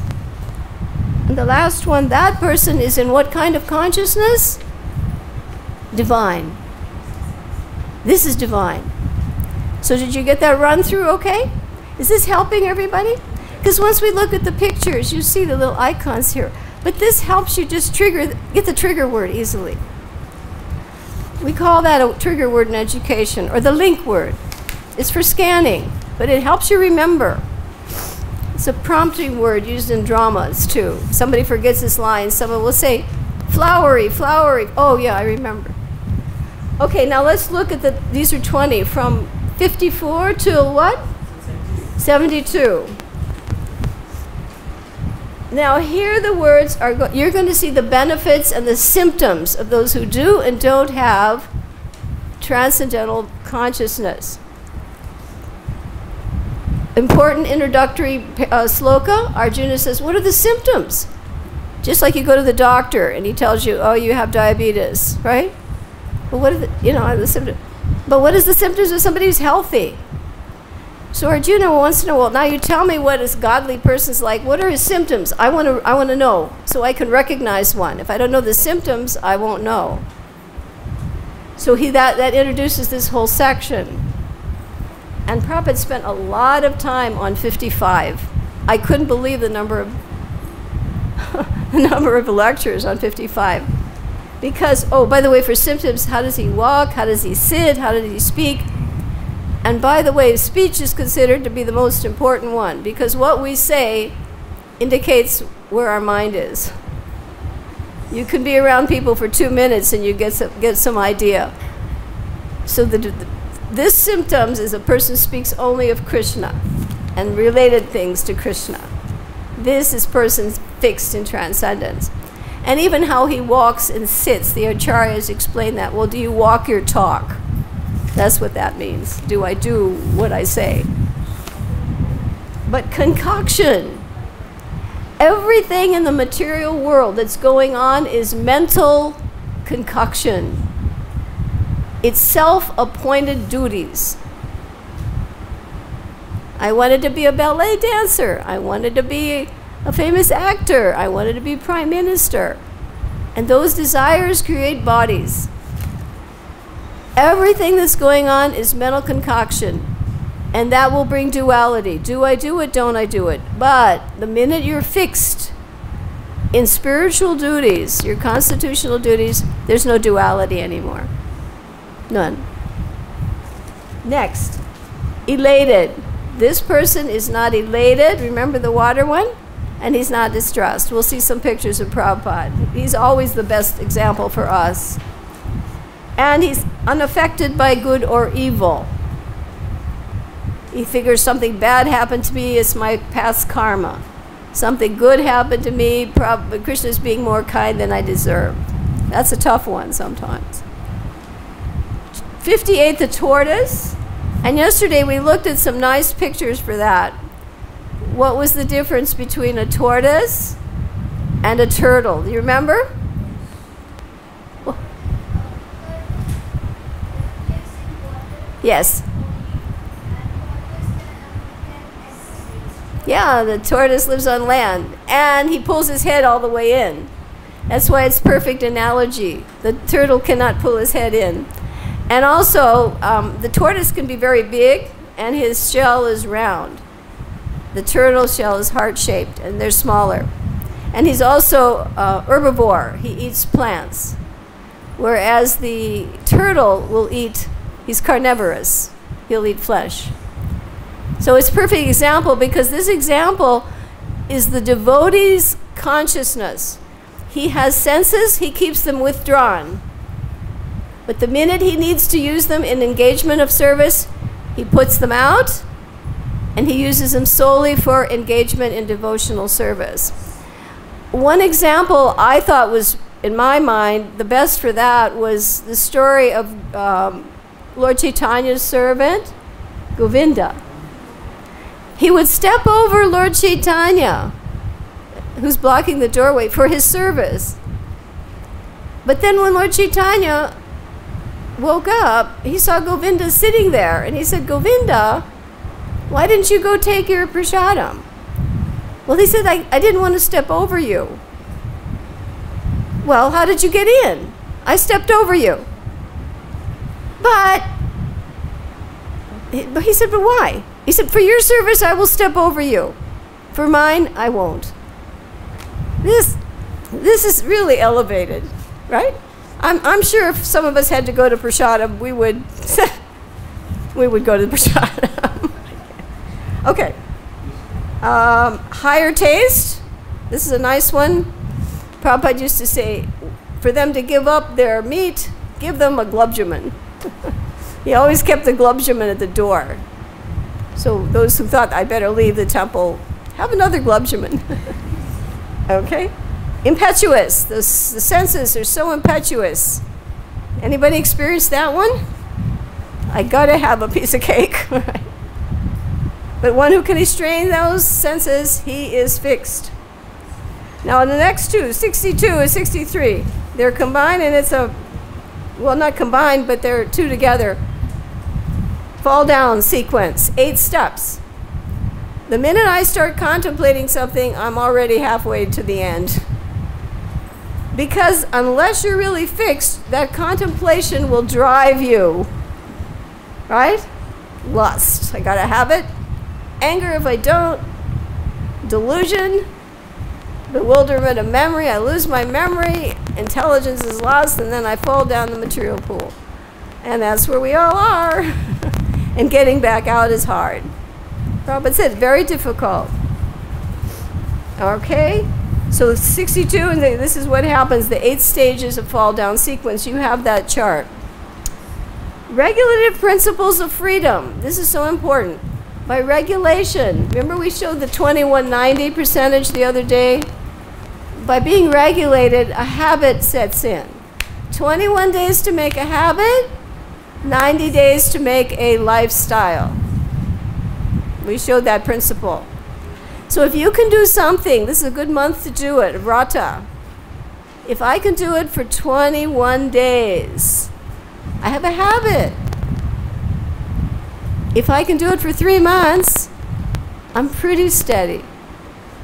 And the last one, that person is in what kind of consciousness? Divine. This is divine. So did you get that run through okay? Is this helping everybody? Because once we look at the pictures, you see the little icons here. But this helps you just get the trigger word easily. We call that a trigger word in education, or the link word. It's for scanning, but it helps you remember. It's a prompting word used in dramas too. Somebody forgets this line, someone will say, flowery, flowery. Oh yeah, I remember. Okay, now let's look at these are 20, from 54 to what? 72. Now here the words are, you're going to see the benefits and the symptoms of those who do and don't have transcendental consciousness. important introductory sloka, Arjuna says, what are the symptoms? Just like you go to the doctor and he tells you, oh, you have diabetes, right? But what are the symptoms? But what is the symptoms of somebody who's healthy? So Arjuna wants to know, well, now you tell me what this godly person's like. What are his symptoms? I want to know so I can recognize one. If I don't know the symptoms, I won't know. So that introduces this whole section. And Prabhupada spent a lot of time on 55. I couldn't believe the number of the number of lectures on 55. Because, oh, by the way, for symptoms, how does he walk? How does he sit? How does he speak? And by the way, speech is considered to be the most important one, because what we say indicates where our mind is. You can be around people for 2 minutes and you get some idea. So this symptoms is a person speaks only of Krishna and related things to Krishna. This is person's fixed in transcendence. And even how he walks and sits, the acharyas explain that. Well, do you walk your talk? That's what that means. Do I do what I say? But concoction. Everything in the material world that's going on is mental concoction. It's self-appointed duties. I wanted to be a ballet dancer. I wanted to be a famous actor. I wanted to be prime minister. And those desires create bodies. Everything that's going on is mental concoction. And that will bring duality. Do I do it? Don't I do it? But the minute you're fixed in spiritual duties, your constitutional duties, there's no duality anymore. None. Next, elated. This person is not elated. Remember the water one? And he's not distressed. We'll see some pictures of Prabhupada. He's always the best example for us. And he's unaffected by good or evil. He figures something bad happened to me, it's my past karma. Something good happened to me, Krishna's being more kind than I deserve. That's a tough one sometimes. 58, the tortoise. And yesterday we looked at some nice pictures for that. What was the difference between a tortoise and a turtle? Do you remember? Yes. Yeah, the tortoise lives on land, and he pulls his head all the way in. That's why it's perfect analogy. The turtle cannot pull his head in. And also, the tortoise can be very big, and his shell is round. The turtle shell is heart-shaped, and they're smaller. And he's also herbivore. He eats plants. Whereas the turtle will eat, he's carnivorous. He'll eat flesh. So it's a perfect example, because this example is the devotee's consciousness. He has senses, he keeps them withdrawn. But the minute he needs to use them in engagement of service, he puts them out, and he uses them solely for engagement in devotional service. One example I thought was, in my mind, the best for that was the story of Lord Chaitanya's servant, Govinda. He would step over Lord Chaitanya, who's blocking the doorway, for his service. But then when Lord Chaitanya woke up, he saw Govinda sitting there, and he said, Govinda, why didn't you go take your prasadam? Well, he said, I didn't want to step over you. Well, how did you get in? I stepped over you. But he said, but why? He said, for your service, I will step over you. For mine, I won't. This is really elevated, right? I'm sure if some of us had to go to prasadam, we would go to the prasadam. Okay. Higher taste. This is a nice one. Prabhupada used to say, for them to give up their meat, give them a glubjaman. He always kept the glubjaman at the door. So those who thought, I better leave the temple, have another glubjaman. Okay? Impetuous. The senses are so impetuous. Anybody experienced that one? I gotta have a piece of cake. But one who can restrain those senses, he is fixed. Now in the next two, 62 and 63, they're combined, and it's a, well, not combined, but they're two together. Fall down sequence, 8 steps. The minute I start contemplating something, I'm already halfway to the end. Because unless you're really fixed, that contemplation will drive you, right? Lust, I gotta have it. Anger if I don't. Delusion. Bewilderment of memory, I lose my memory. Intelligence is lost, and then I fall down the material pool. And that's where we all are. And getting back out is hard. Prabhupada said, very difficult. Okay? So 62, and this is what happens, the 8 stages of fall down sequence. You have that chart. Regulative principles of freedom. This is so important. By regulation, remember we showed the 2190 percentage the other day? By being regulated, a habit sets in. 21 days to make a habit, 90 days to make a lifestyle. We showed that principle. So if you can do something, this is a good month to do it, Vrata. If I can do it for 21 days, I have a habit. If I can do it for 3 months, I'm pretty steady,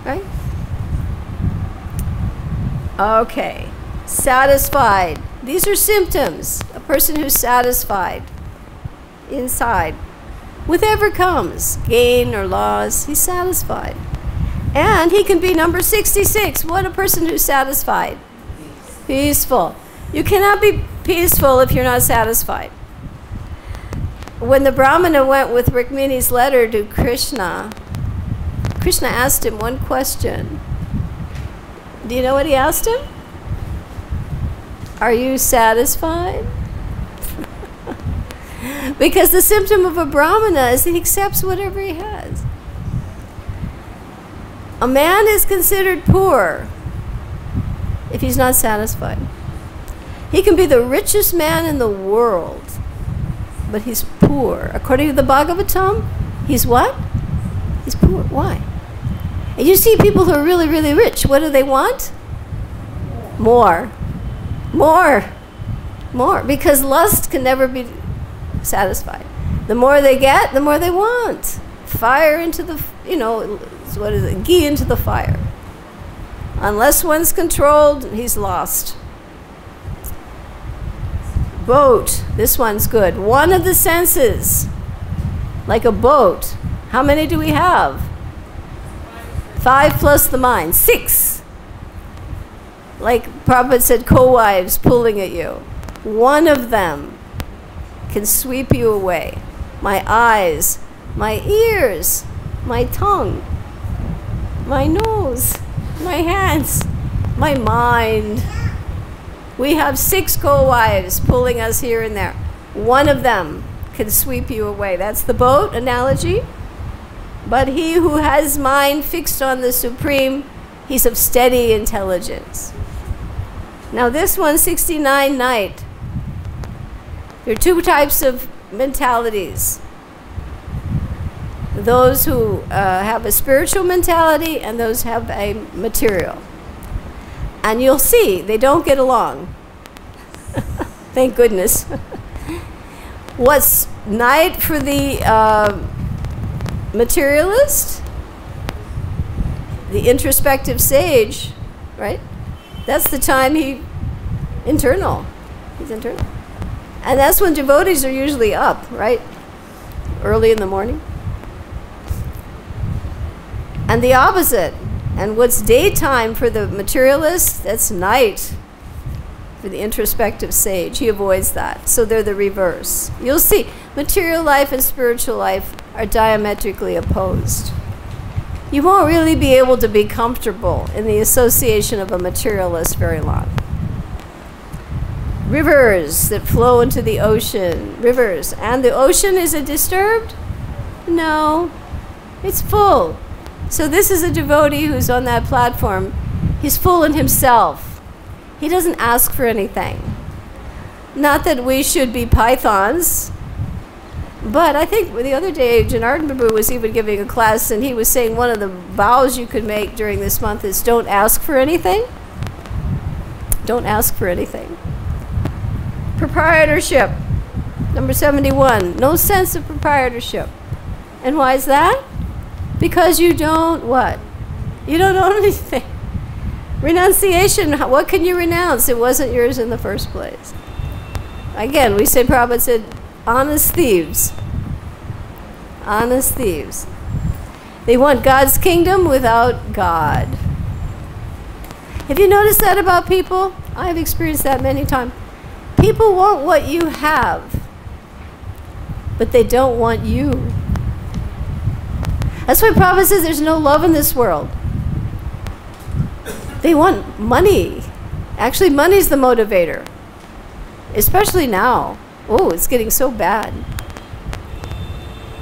right? Okay, satisfied. These are symptoms. A person who's satisfied inside. Whatever comes, gain or loss, he's satisfied. And he can be number 66. What a person who's satisfied. Peaceful. You cannot be peaceful if you're not satisfied. When the Brahmana went with Rukmini's letter to Krishna, Krishna asked him one question. Do you know what he asked him? Are you satisfied? Because the symptom of a Brahmana is he accepts whatever he has. A man is considered poor if he's not satisfied. He can be the richest man in the world, but he's poor. According to the Bhagavad-Gita, he's what? He's poor. Why? And you see people who are really, really rich. What do they want? More. More. More. Because lust can never be satisfied. The more they get, the more they want. Fire into the, you know, what is it? Ghee into the fire. Unless one's controlled, he's lost. Boat. This one's good. One of the senses. Like a boat. How many do we have? 5 plus the mind. 6. Like Prabhupada said, co-wives pulling at you. One of them can sweep you away. My eyes, my ears, my tongue, my nose, my hands, my mind. We have 6 co-wives pulling us here and there. One of them can sweep you away. That's the boat analogy. But he who has mind fixed on the Supreme, he's of steady intelligence. Now this one, 69 night. There are 2 types of mentalities. Those who have a spiritual mentality and those who have a material. And you'll see, they don't get along. Thank goodness. What's night for the materialist? The introspective sage, right? That's the time he's internal. And that's when devotees are usually up, right? Early in the morning. And the opposite. And what's daytime for the materialist, that's night for the introspective sage. He avoids that. So they're the reverse. You'll see, material life and spiritual life are diametrically opposed. You won't really be able to be comfortable in the association of a materialist very long. Rivers that flow into the ocean. Rivers. And the ocean, is it disturbed? No. It's full. So this is a devotee who's on that platform. He's full in himself. He doesn't ask for anything. Not that we should be pythons. But I think the other day, Janardhan Prabhu was even giving a class, and he was saying one of the vows you could make during this month is don't ask for anything. Don't ask for anything. Proprietorship. Number 71. No sense of proprietorship. And why is that? Because you don't what? You don't own anything. Renunciation. What can you renounce? It wasn't yours in the first place. Again, we say, Prabhupada said, honest thieves. Honest thieves. They want God's kingdom without God. Have you noticed that about people? I have experienced that many times. People want what you have, but they don't want you. That's why Prabhupada says there's no love in this world. They want money. Actually, money's the motivator. Especially now. Oh, it's getting so bad.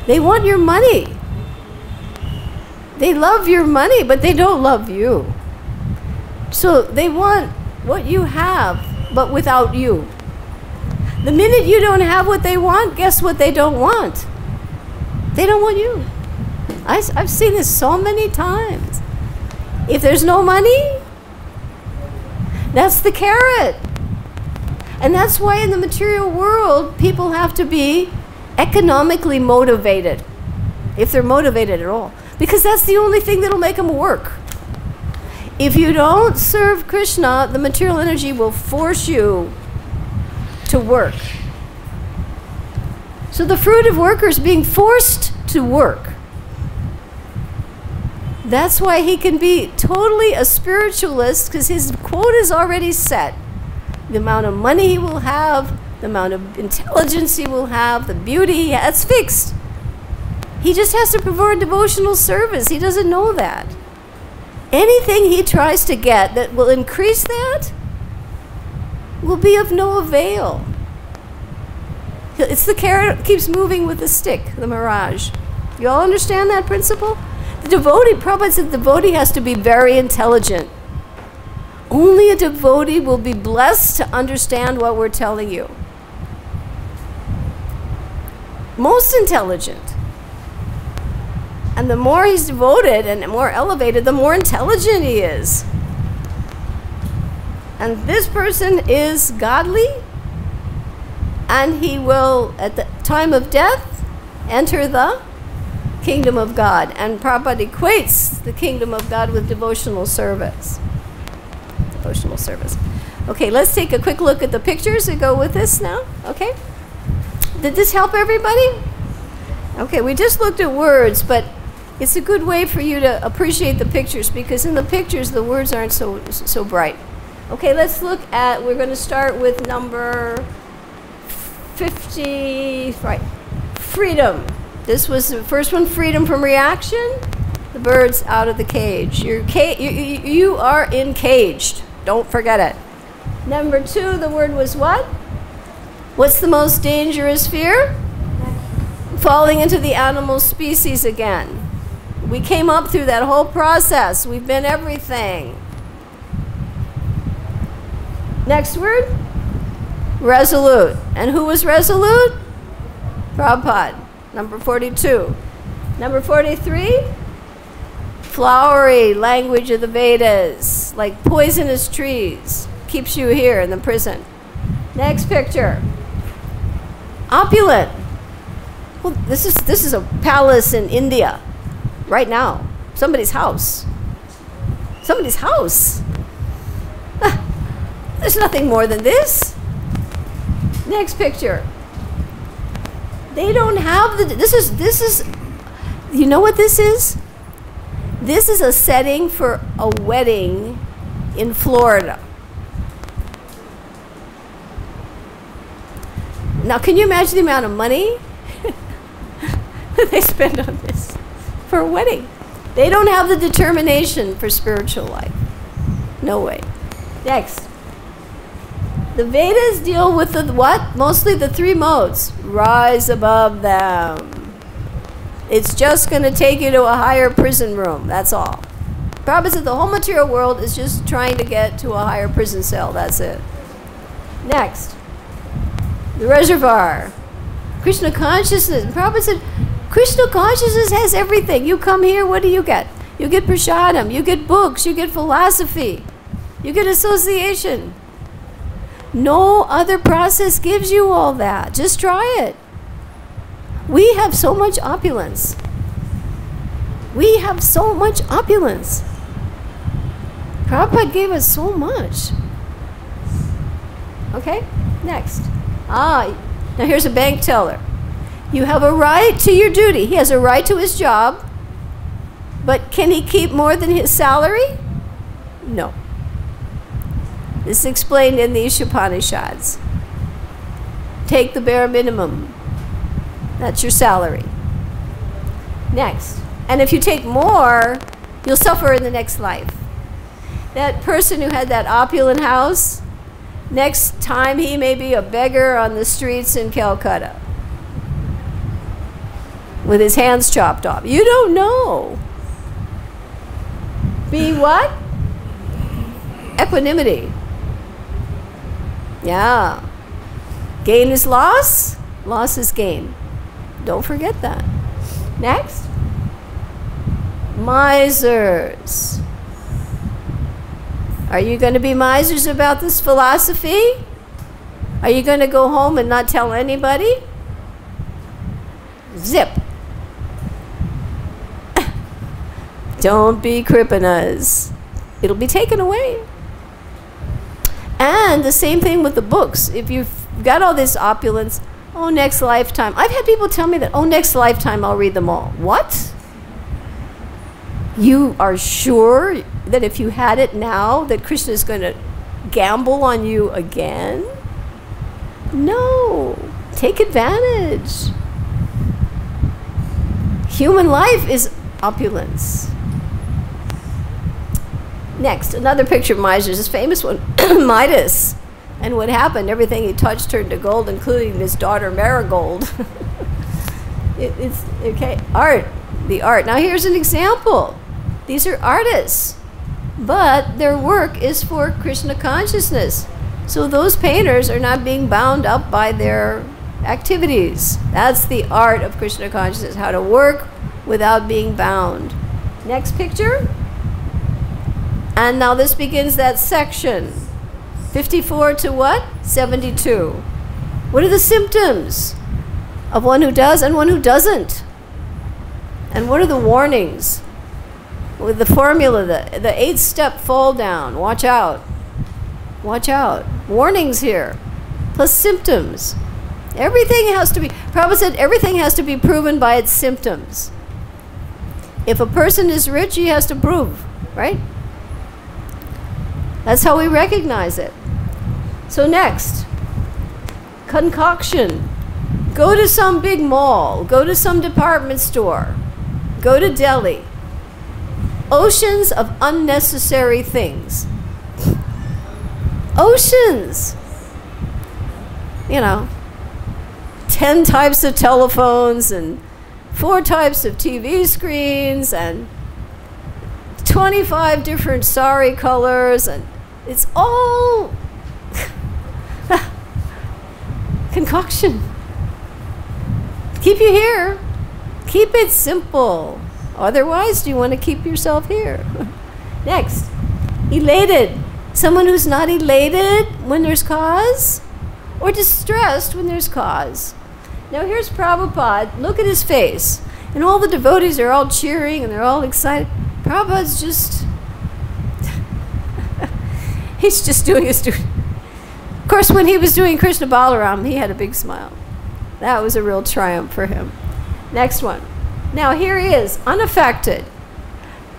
They want your money. They love your money, but they don't love you. So they want what you have, but without you. The minute you don't have what they want, guess what they don't want? They don't want you. I've seen this so many times. If there's no money, that's the carrot. And that's why in the material world, people have to be economically motivated, if they're motivated at all. Because that's the only thing that'll make them work. If you don't serve Krishna, the material energy will force you to work. So the fruit of workers being forced to work. That's why he can be totally a spiritualist, because his quota is already set. The amount of money he will have, the amount of intelligence he will have, the beauty, that's fixed. He just has to provide devotional service. He doesn't know that. Anything he tries to get that will increase that will be of no avail. It's the carrot that keeps moving with the stick, the mirage. You all understand that principle? The devotee, Prabhupada said the devotee has to be very intelligent. Only a devotee will be blessed to understand what we're telling you. Most intelligent. And the more he's devoted and more elevated, the more intelligent he is. And this person is godly, and he will, at the time of death, enter the kingdom of God. And Prabhupada equates the kingdom of God with devotional service. Devotional service. Okay, let's take a quick look at the pictures that go with this now. Okay? Did this help everybody? Okay, we just looked at words, but it's a good way for you to appreciate the pictures, because in the pictures the words aren't so bright. Okay, let's look at, we're going to start with number 50, right, freedom. This was the first one, freedom from reaction. The bird's out of the cage. You are encaged. Don't forget it. Number 2, the word was what? What's the most dangerous fear? Falling into the animal species again. We came up through that whole process. We've been everything. Next word? Resolute. And who was resolute? Prabhupada. Number 42. Number 43? Flowery, language of the Vedas, like poisonous trees. Keeps you here in the prison. Next picture. Opulent. Well, this is a palace in India. Right now. Somebody's house. Somebody's house. There's nothing more than this. Next picture. They don't have the, this is, you know what this is? This is a setting for a wedding in Florida. Now, can you imagine the amount of money that they spend on this for a wedding? They don't have the determination for spiritual life. No way. Next. The Vedas deal with the what? Mostly the 3 modes. Rise above them. It's just going to take you to a higher prison room. That's all. Prabhupada said the whole material world is just trying to get to a higher prison cell. That's it. Next. The reservoir. Krishna consciousness. And Prabhupada said, Krishna consciousness has everything. You come here, what do you get? You get prasadam, you get books, you get philosophy, you get association. No other process gives you all that. Just try it. We have so much opulence. We have so much opulence. Prabhupada gave us so much. Okay, next. Now here's a bank teller. You have a right to your duty. He has a right to his job, but can he keep more than his salary? No. This is explained in the Upanishads. Take the bare minimum. That's your salary. Next. And if you take more, you'll suffer in the next life. That person who had that opulent house, next time he may be a beggar on the streets in Calcutta with his hands chopped off. You don't know. Be what? Equanimity. Yeah. Gain is loss, loss is gain. Don't forget that. Next. Misers. Are you going to be misers about this philosophy? Are you going to go home and not tell anybody? Zip. Don't be kripanas. It'll be taken away. And the same thing with the books. If you've got all this opulence, oh, next lifetime. I've had people tell me that, oh, next lifetime I'll read them all. What? You are sure that if you had it now, that Krishna is going to gamble on you again? No. Take advantage. Human life is opulence. Next, another picture of misers, this famous one, Midas. And what happened? Everything he touched turned to gold, including his daughter Marigold. It's okay. Art, the art. Now here's an example. These are artists, but their work is for Krishna consciousness. So those painters are not being bound up by their activities. That's the art of Krishna consciousness, how to work without being bound. Next picture. And now this begins that section. 54 to what? 72. What are the symptoms of one who does and one who doesn't? And what are the warnings? With the formula, the 8-step fall down. Watch out. Watch out. Warnings here. Plus symptoms. Everything has to be, Prabhupada said, everything has to be proven by its symptoms. If a person is rich, he has to prove, right? That's how we recognize it. So next, concoction. Go to some big mall. Go to some department store. Go to Delhi. Oceans of unnecessary things. Oceans. You know, 10 types of telephones and 4 types of TV screens and 25 different sari colors, and it's all concoction. Keep you here. Keep it simple. Otherwise, do you want to keep yourself here? Next, elated. Someone who's not elated when there's cause, or distressed when there's cause. Now here's Prabhupada. Look at his face. And all the devotees are all cheering and they're all excited. Prabhupada's just, he's just doing his duty. Of course, when he was doing Krishna Balaram, he had a big smile. That was a real triumph for him. Next one. Now here he is, unaffected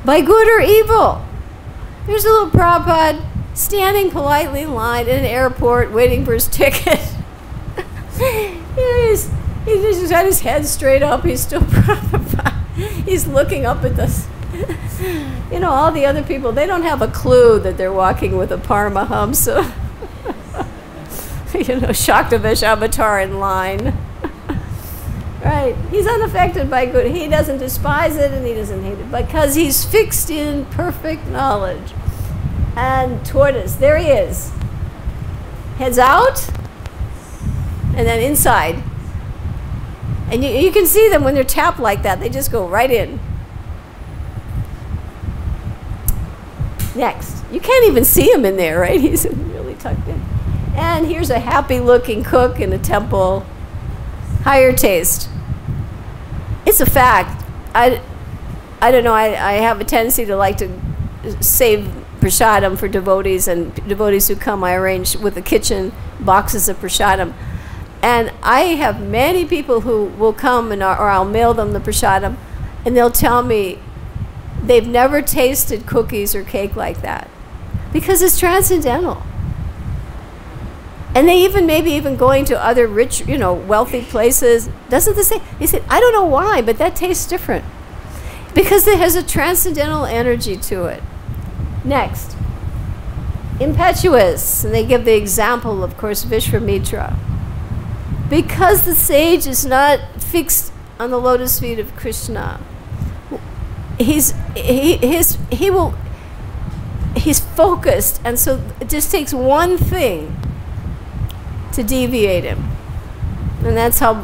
by good or evil. There's a little Prabhupada standing politely in line in an airport waiting for his ticket. He's just got his head straight up. He's still Prabhupada. He's looking up at this. You know, all the other people, they don't have a clue that they're walking with a Paramahamsa. You know, Shaktavish avatar in line. Right? He's unaffected by good. He doesn't despise it and he doesn't hate it because he's fixed in perfect knowledge. And tortoise, there he is. Heads out and then inside. And you can see them when they're tapped like that. They just go right in. Next. You can't even see him in there, right? He's really tucked in. And here's a happy-looking cook in a temple. Higher taste. It's a fact. I don't know. I have a tendency to like to save prasadam for devotees, and devotees who come, I arrange with the kitchen boxes of prasadam. And I have many people who will come, or I'll mail them the prasadam, and they'll tell me they've never tasted cookies or cake like that because it's transcendental. And they even, maybe even going to other rich, wealthy places, doesn't the same? They said, I don't know why, but that tastes different. Because it has a transcendental energy to it. Next. Impetuous. And they give the example, of course, Vishwamitra. Because the sage is not fixed on the lotus feet of Krishna, he's focused, and so it just takes one thing to deviate him. And that's how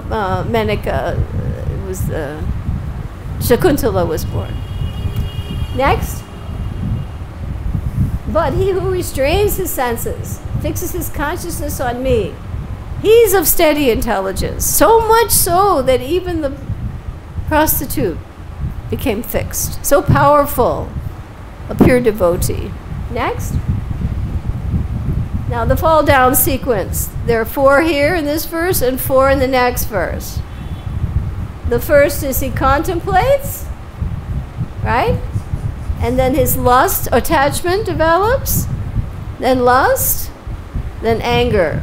Shakuntala was born. Next. But he who restrains his senses, fixes his consciousness on me, he's of steady intelligence, so much so that even the prostitute became fixed. So powerful, a pure devotee. Next. Now the fall down sequence. There are 4 here in this verse and 4 in the next verse. The first is he contemplates, right? And then his lust, attachment develops, then lust, then anger.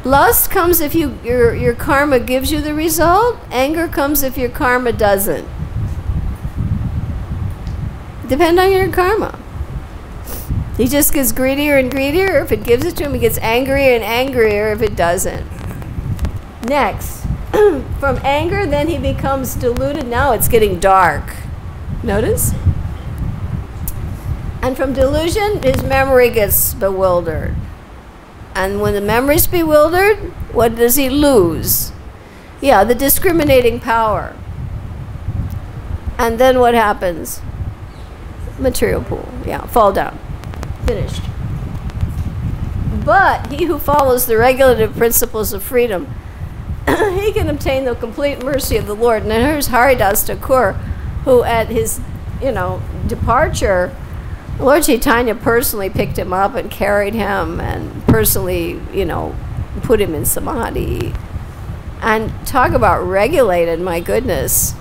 Lust comes if your karma gives you the result. Anger comes if your karma doesn't. Depend on your karma. He just gets greedier and greedier. If it gives it to him, he gets angrier and angrier if it doesn't. Next, from anger, then he becomes deluded. Now it's getting dark. Notice? And from delusion, his memory gets bewildered. And when the memory's bewildered, what does he lose? Yeah, the discriminating power. And then what happens? Material pool. Yeah, fall down. Finished. But he who follows the regulative principles of freedom, he can obtain the complete mercy of the Lord. And here's Haridas Thakur, who at his, departure, Lord Chaitanya personally picked him up and carried him and personally, put him in samadhi. And talk about regulated, my goodness.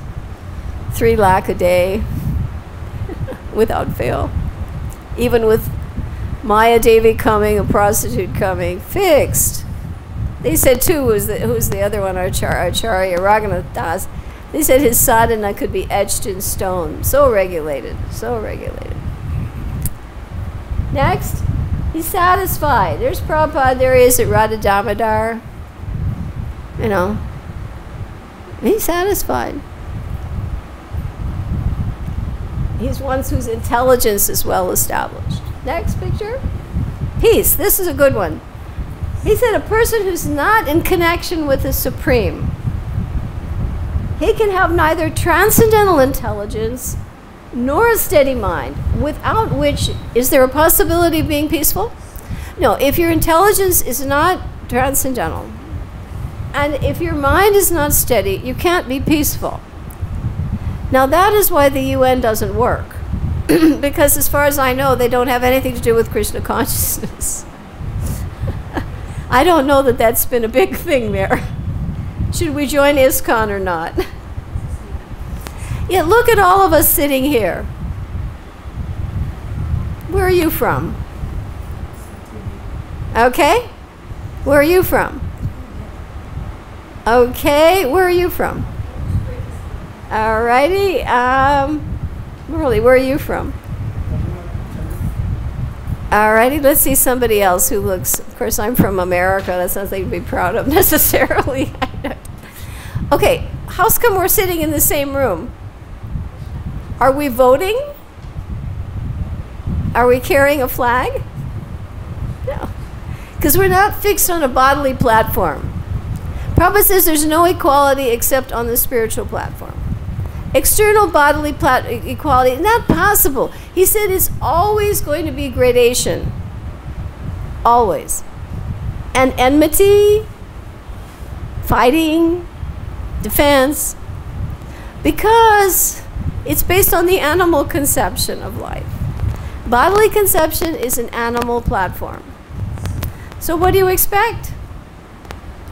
3 lakh a day without fail. Even with Maya Devi coming, a prostitute coming, fixed. They said too, who's the other one, Acharya Raghunath Das, they said his sadhana could be etched in stone. So regulated, so regulated. Next, he's satisfied. There's Prabhupada, there he is at Radha Damodar. He's satisfied. He's one whose intelligence is well established. Next picture. Peace. This is a good one. He said a person who's not in connection with the Supreme, he can have neither transcendental intelligence nor a steady mind, without which, is there a possibility of being peaceful? No, if your intelligence is not transcendental, and if your mind is not steady, you can't be peaceful. Now that is why the UN doesn't work. Because as far as I know, they don't have anything to do with Krishna consciousness. I don't know that that's been a big thing there. Should we join ISKCON or not? Yeah, look at all of us sitting here. Where are you from? Okay. Where are you from? Okay, where are you from? Alrighty. Morley, where are you from? Alrighty, let's see somebody else who looks, of course I'm from America, that's nothing to be proud of necessarily. Okay, how come we're sitting in the same room? Are we voting? Are we carrying a flag? No, because we're not fixed on a bodily platform. Prabhupada says there's no equality except on the spiritual platform. External bodily equality, not possible. He said it's always going to be gradation. Always. And enmity, fighting, defense, because it's based on the animal conception of life. Bodily conception is an animal platform. So what do you expect?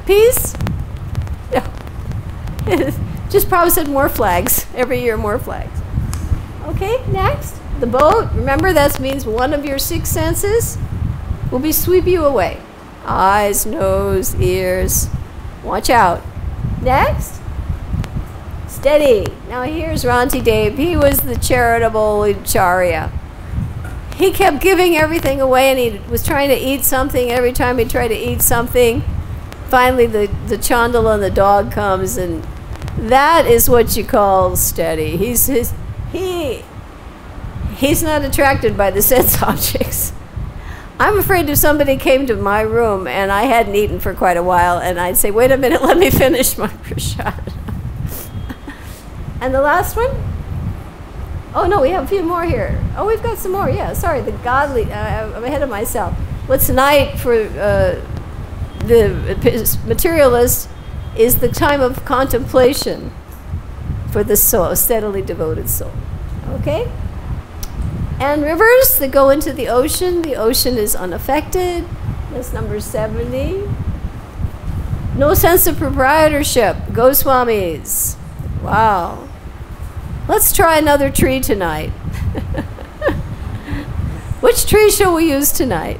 Peace? No. Just probably said more flags. Every year, more flags. Okay, next. The boat. Remember, that means one of your 6 senses will be sweep you away. Eyes, nose, ears. Watch out. Next. Steady. Now here's Ranti Dev. He was the charitable acharya. He kept giving everything away, and he was trying to eat something. Every time he tried to eat something, finally the chandala and the dog comes, and that is what you call steady. He's not attracted by the sense objects. I'm afraid if somebody came to my room and I hadn't eaten for quite a while, and I'd say, wait a minute, let me finish my prasad. And the last one? Oh no, we have a few more here. Oh, we've got some more. Yeah, sorry, the godly. I'm ahead of myself. Well, tonight for the materialist is the time of contemplation for the soul, steadily devoted soul. Okay? And rivers that go into the ocean is unaffected. That's number 70. No sense of proprietorship. Goswamis. Wow. Let's try another tree tonight. Which tree shall we use tonight?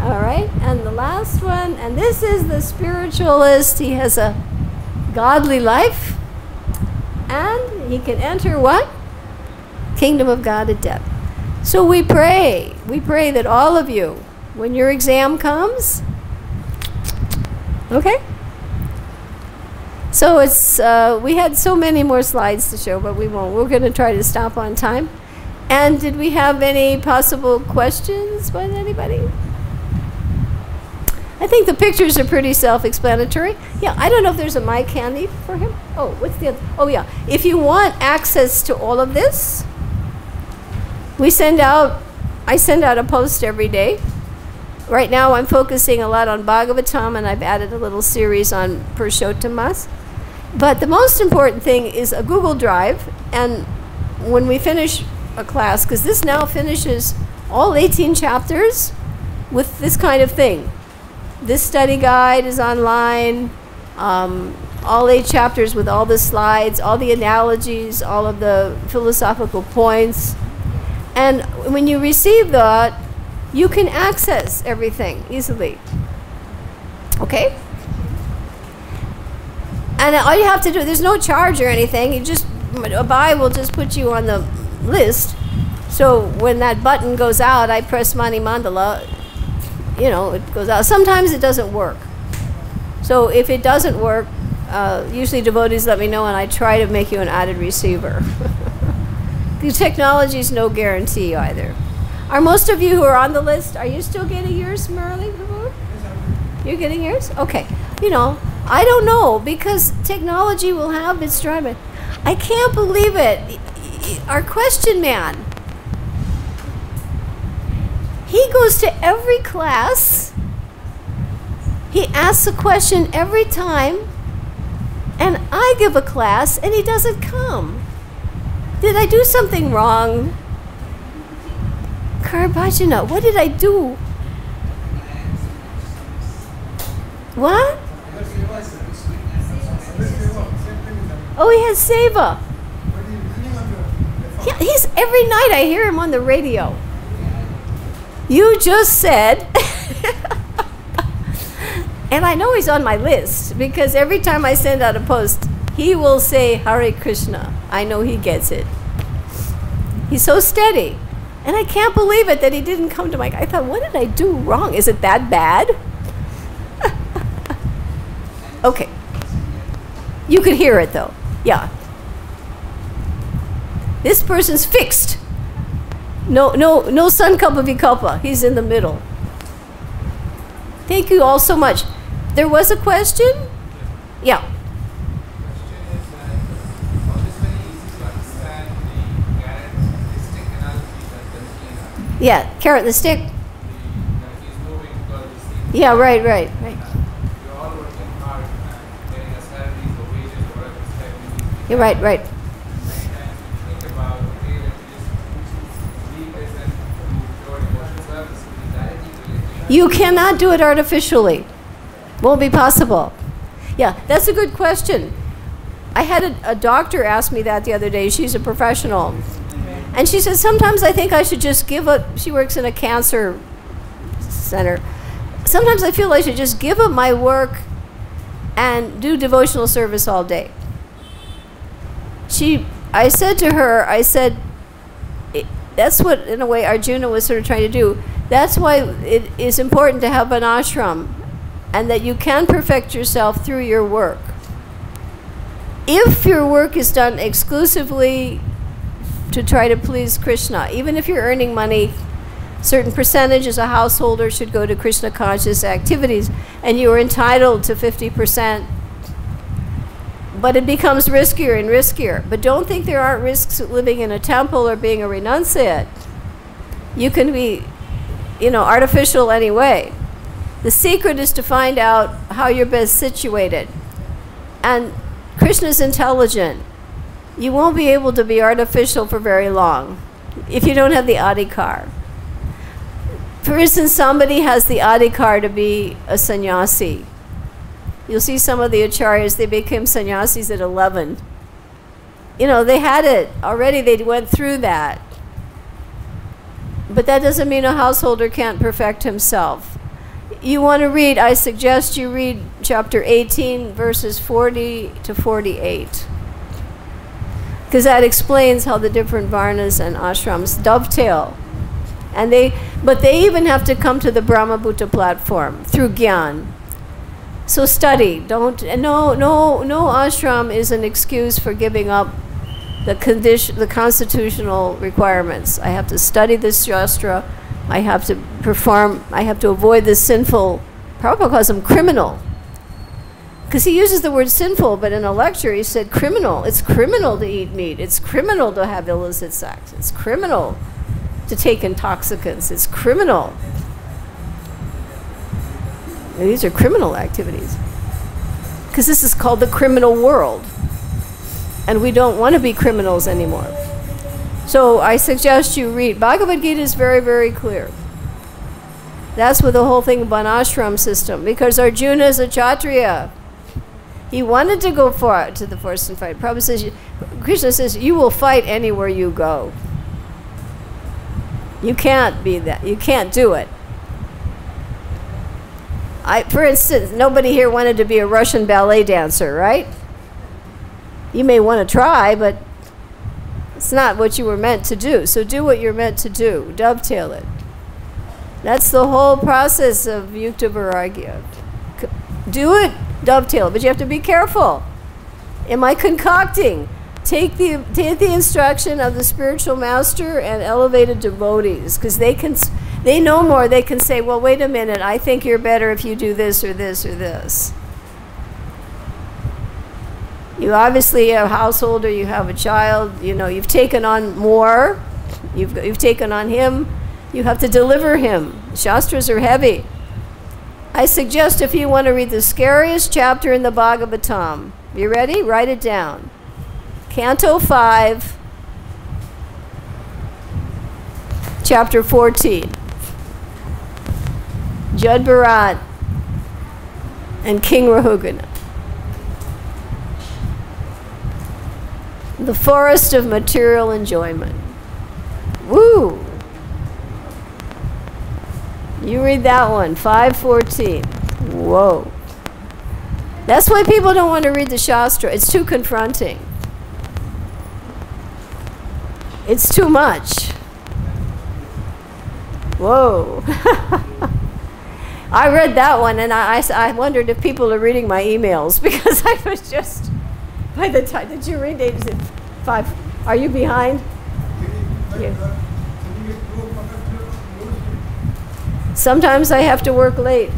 All right, and the last one, and this is the spiritualist. He has a godly life, and he can enter what? Kingdom of God at death. So we pray that all of you, when your exam comes, okay? So it's, we had so many more slides to show, but we won't. We're going to try to stop on time. And did we have any possible questions by anybody? I think the pictures are pretty self-explanatory. Yeah, I don't know if there's a mic handy for him. Oh, what's the other? Oh, yeah. If you want access to all of this, I send out a post every day. Right now I'm focusing a lot on Bhagavatam, and I've added a little series on Purushottamas. But the most important thing is a Google Drive, and when we finish a class, because this now finishes all 18 chapters with this kind of thing. This study guide is online, all 8 chapters with all the slides, all the analogies, all of the philosophical points. And when you receive that, you can access everything easily. Okay? And all you have to do, there's no charge or anything. You just, Abhay will just put you on the list. So when that button goes out, I press Mani Mandala, you know, it goes out. Sometimes it doesn't work. So if it doesn't work, usually devotees let me know, and I try to make you an added receiver. The technology is no guarantee either. Are most of you who are on the list, are you still getting yours, Murali? You're getting yours? Okay. You know, I don't know, because technology will have its drive. I can't believe it. Our question man, he goes to every class, he asks a question every time, and I give a class, and he doesn't come. Did I do something wrong? Karbajana, what did I do? What? Oh, he has seva. Yeah, he's every night I hear him on the radio. You just said, and I know he's on my list, because every time I send out a post, he will say Hare Krishna. I know he gets it. He's so steady. And I can't believe it that he didn't come to my... I thought, what did I do wrong? Is it that bad? Okay. You could hear it, though. Yeah. This person's fixed. No sankalpa vikalpa. He's in the middle. Thank you all so much. There was a question? Yeah. Yeah, carrot and the stick. Yeah, right. You're all working hard and getting a salary for wages or whatever it's like. You're right. Many times we think about, okay, let me just leave this and move toward emotional service. Is directly related. You cannot do it artificially. Won't be possible. Yeah, that's a good question. I had a doctor ask me that the other day. She's a professional. And she said, sometimes I think I should just give up. She works in a cancer center. Sometimes I feel I should just give up my work and do devotional service all day. I said to her, that's what, in a way, Arjuna was sort of trying to do. That's why it is important to have an ashram, and that you can perfect yourself through your work. If your work is done exclusively to try to please Krishna, even if you're earning money, certain percentage as a householder should go to Krishna conscious activities, and you are entitled to 50%, but it becomes riskier and riskier. But don't think there aren't risks of living in a temple or being a renunciate. You can be, artificial anyway. The secret is to find out how you're best situated. And Krishna's intelligent. You won't be able to be artificial for very long if you don't have the adhikar. For instance, somebody has the adhikar to be a sannyasi. You'll see some of the acharyas, they became sannyasis at 11. They had it already, they went through that. But that doesn't mean a householder can't perfect himself. You want to read, I suggest you read chapter 18, verses 40 to 48. Because that explains how the different varnas and ashrams dovetail. But they even have to come to the Brahmabhuta platform through Gyan. So study. No ashram is an excuse for giving up the constitutional requirements. I have to study this shastra. I have to avoid this sinful. Prabhupada calls them criminal. Because he uses the word sinful, but in a lecture he said criminal. It's criminal to eat meat. It's criminal to have illicit sex. It's criminal to take intoxicants. It's criminal. And these are criminal activities. Because this is called the criminal world. And we don't want to be criminals anymore. So I suggest you read. Bhagavad-Gita is very, very clear. That's what the whole thing about ashram system. Because Arjuna is a Kshatriya. He wanted to go to the forest and fight. Prabhupada says, Krishna says, you will fight anywhere you go. You can't be that. You can't do it. For instance, nobody here wanted to be a Russian ballet dancer, right? You may want to try, but it's not what you were meant to do. So do what you're meant to do. Dovetail it. That's the whole process of Yukta Vairagya. Do it, dovetail, but you have to be careful. Am I concocting? Take the instruction of the spiritual master and elevated devotees, because they know more. They can say, well, wait a minute, I think you're better if you do this or this or this. You obviously have a householder, you have a child, you've taken on more, you've taken on him, you have to deliver him. Shastras are heavy. I suggest if you want to read the scariest chapter in the Bhagavatam, you ready? Write it down. Canto 5, chapter 14. Jud Bharat and King Rahugana. The forest of material enjoyment. Woo! You read that one, 5:14. Whoa. That's why people don't want to read the Shastra. It's too confronting. It's too much. Whoa. I read that one and I wondered if people are reading my emails, because I was just, by the time, did you read it? Is it 5? Are you behind? Yeah. Sometimes I have to work late.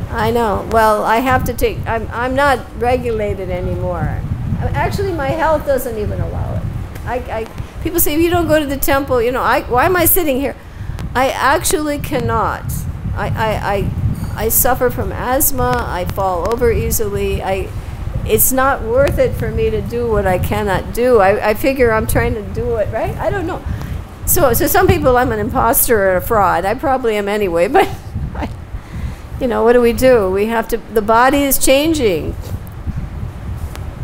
I know. Well, I have to take, I'm not regulated anymore. Actually, my health doesn't even allow it. People say, if you don't go to the temple, you know, why am I sitting here? I actually cannot. I suffer from asthma. I fall over easily. It's not worth it for me to do what I cannot do. I figure I'm trying to do it, right? I don't know. So some people, I'm an imposter or a fraud. I probably am anyway, but, you know, what do? We have to, the body is changing.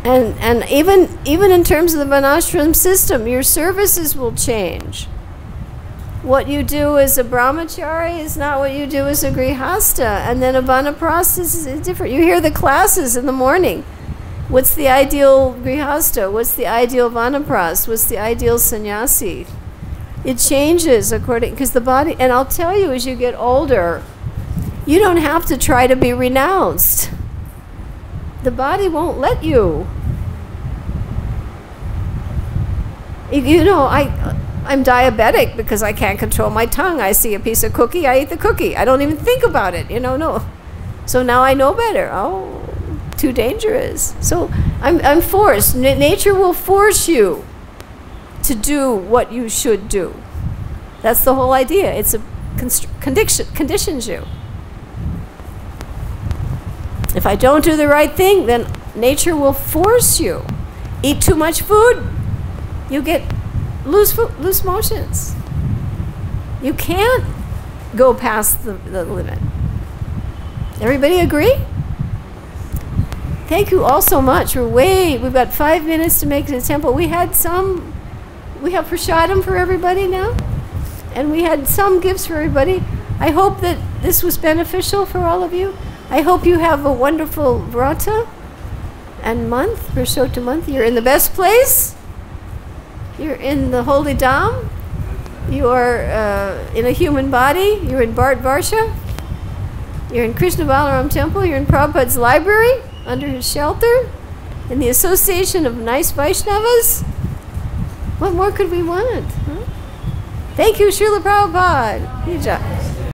And even in terms of the Varnashram system, your services will change. What you do as a brahmachari is not what you do as a grihasta. And then a vanaprastha is different. You hear the classes in the morning. What's the ideal grihasta? What's the ideal vanaprastha? What's the ideal sannyasi? It changes according, because the body, and I'll tell you, as you get older, you don't have to try to be renounced. The body won't let you. You know, I'm diabetic because I can't control my tongue. I see a piece of cookie, I eat the cookie. I don't even think about it, you know, no. So now I know better. Oh, too dangerous. So I'm forced. Nature will force you to do what you should do. That's the whole idea. It's a conditions you. If I don't do the right thing, then nature will force you. Eat too much food, you get loose motions. You can't go past the limit. Everybody agree? Thank you all so much. We've got 5 minutes to make it to the temple. We have prasadam for everybody now, and we had some gifts for everybody. I hope that this was beneficial for all of you. I hope you have a wonderful vrata and month, Purushottam month. You're in the best place. You're in the holy dham. You are in a human body. You're in Bharat Varsha. You're in Krishna Balaram Temple. You're in Prabhupada's library, under his shelter, in the association of nice Vaishnavas. What more could we want? Huh? Thank you, Srila Prabhupada. Jai.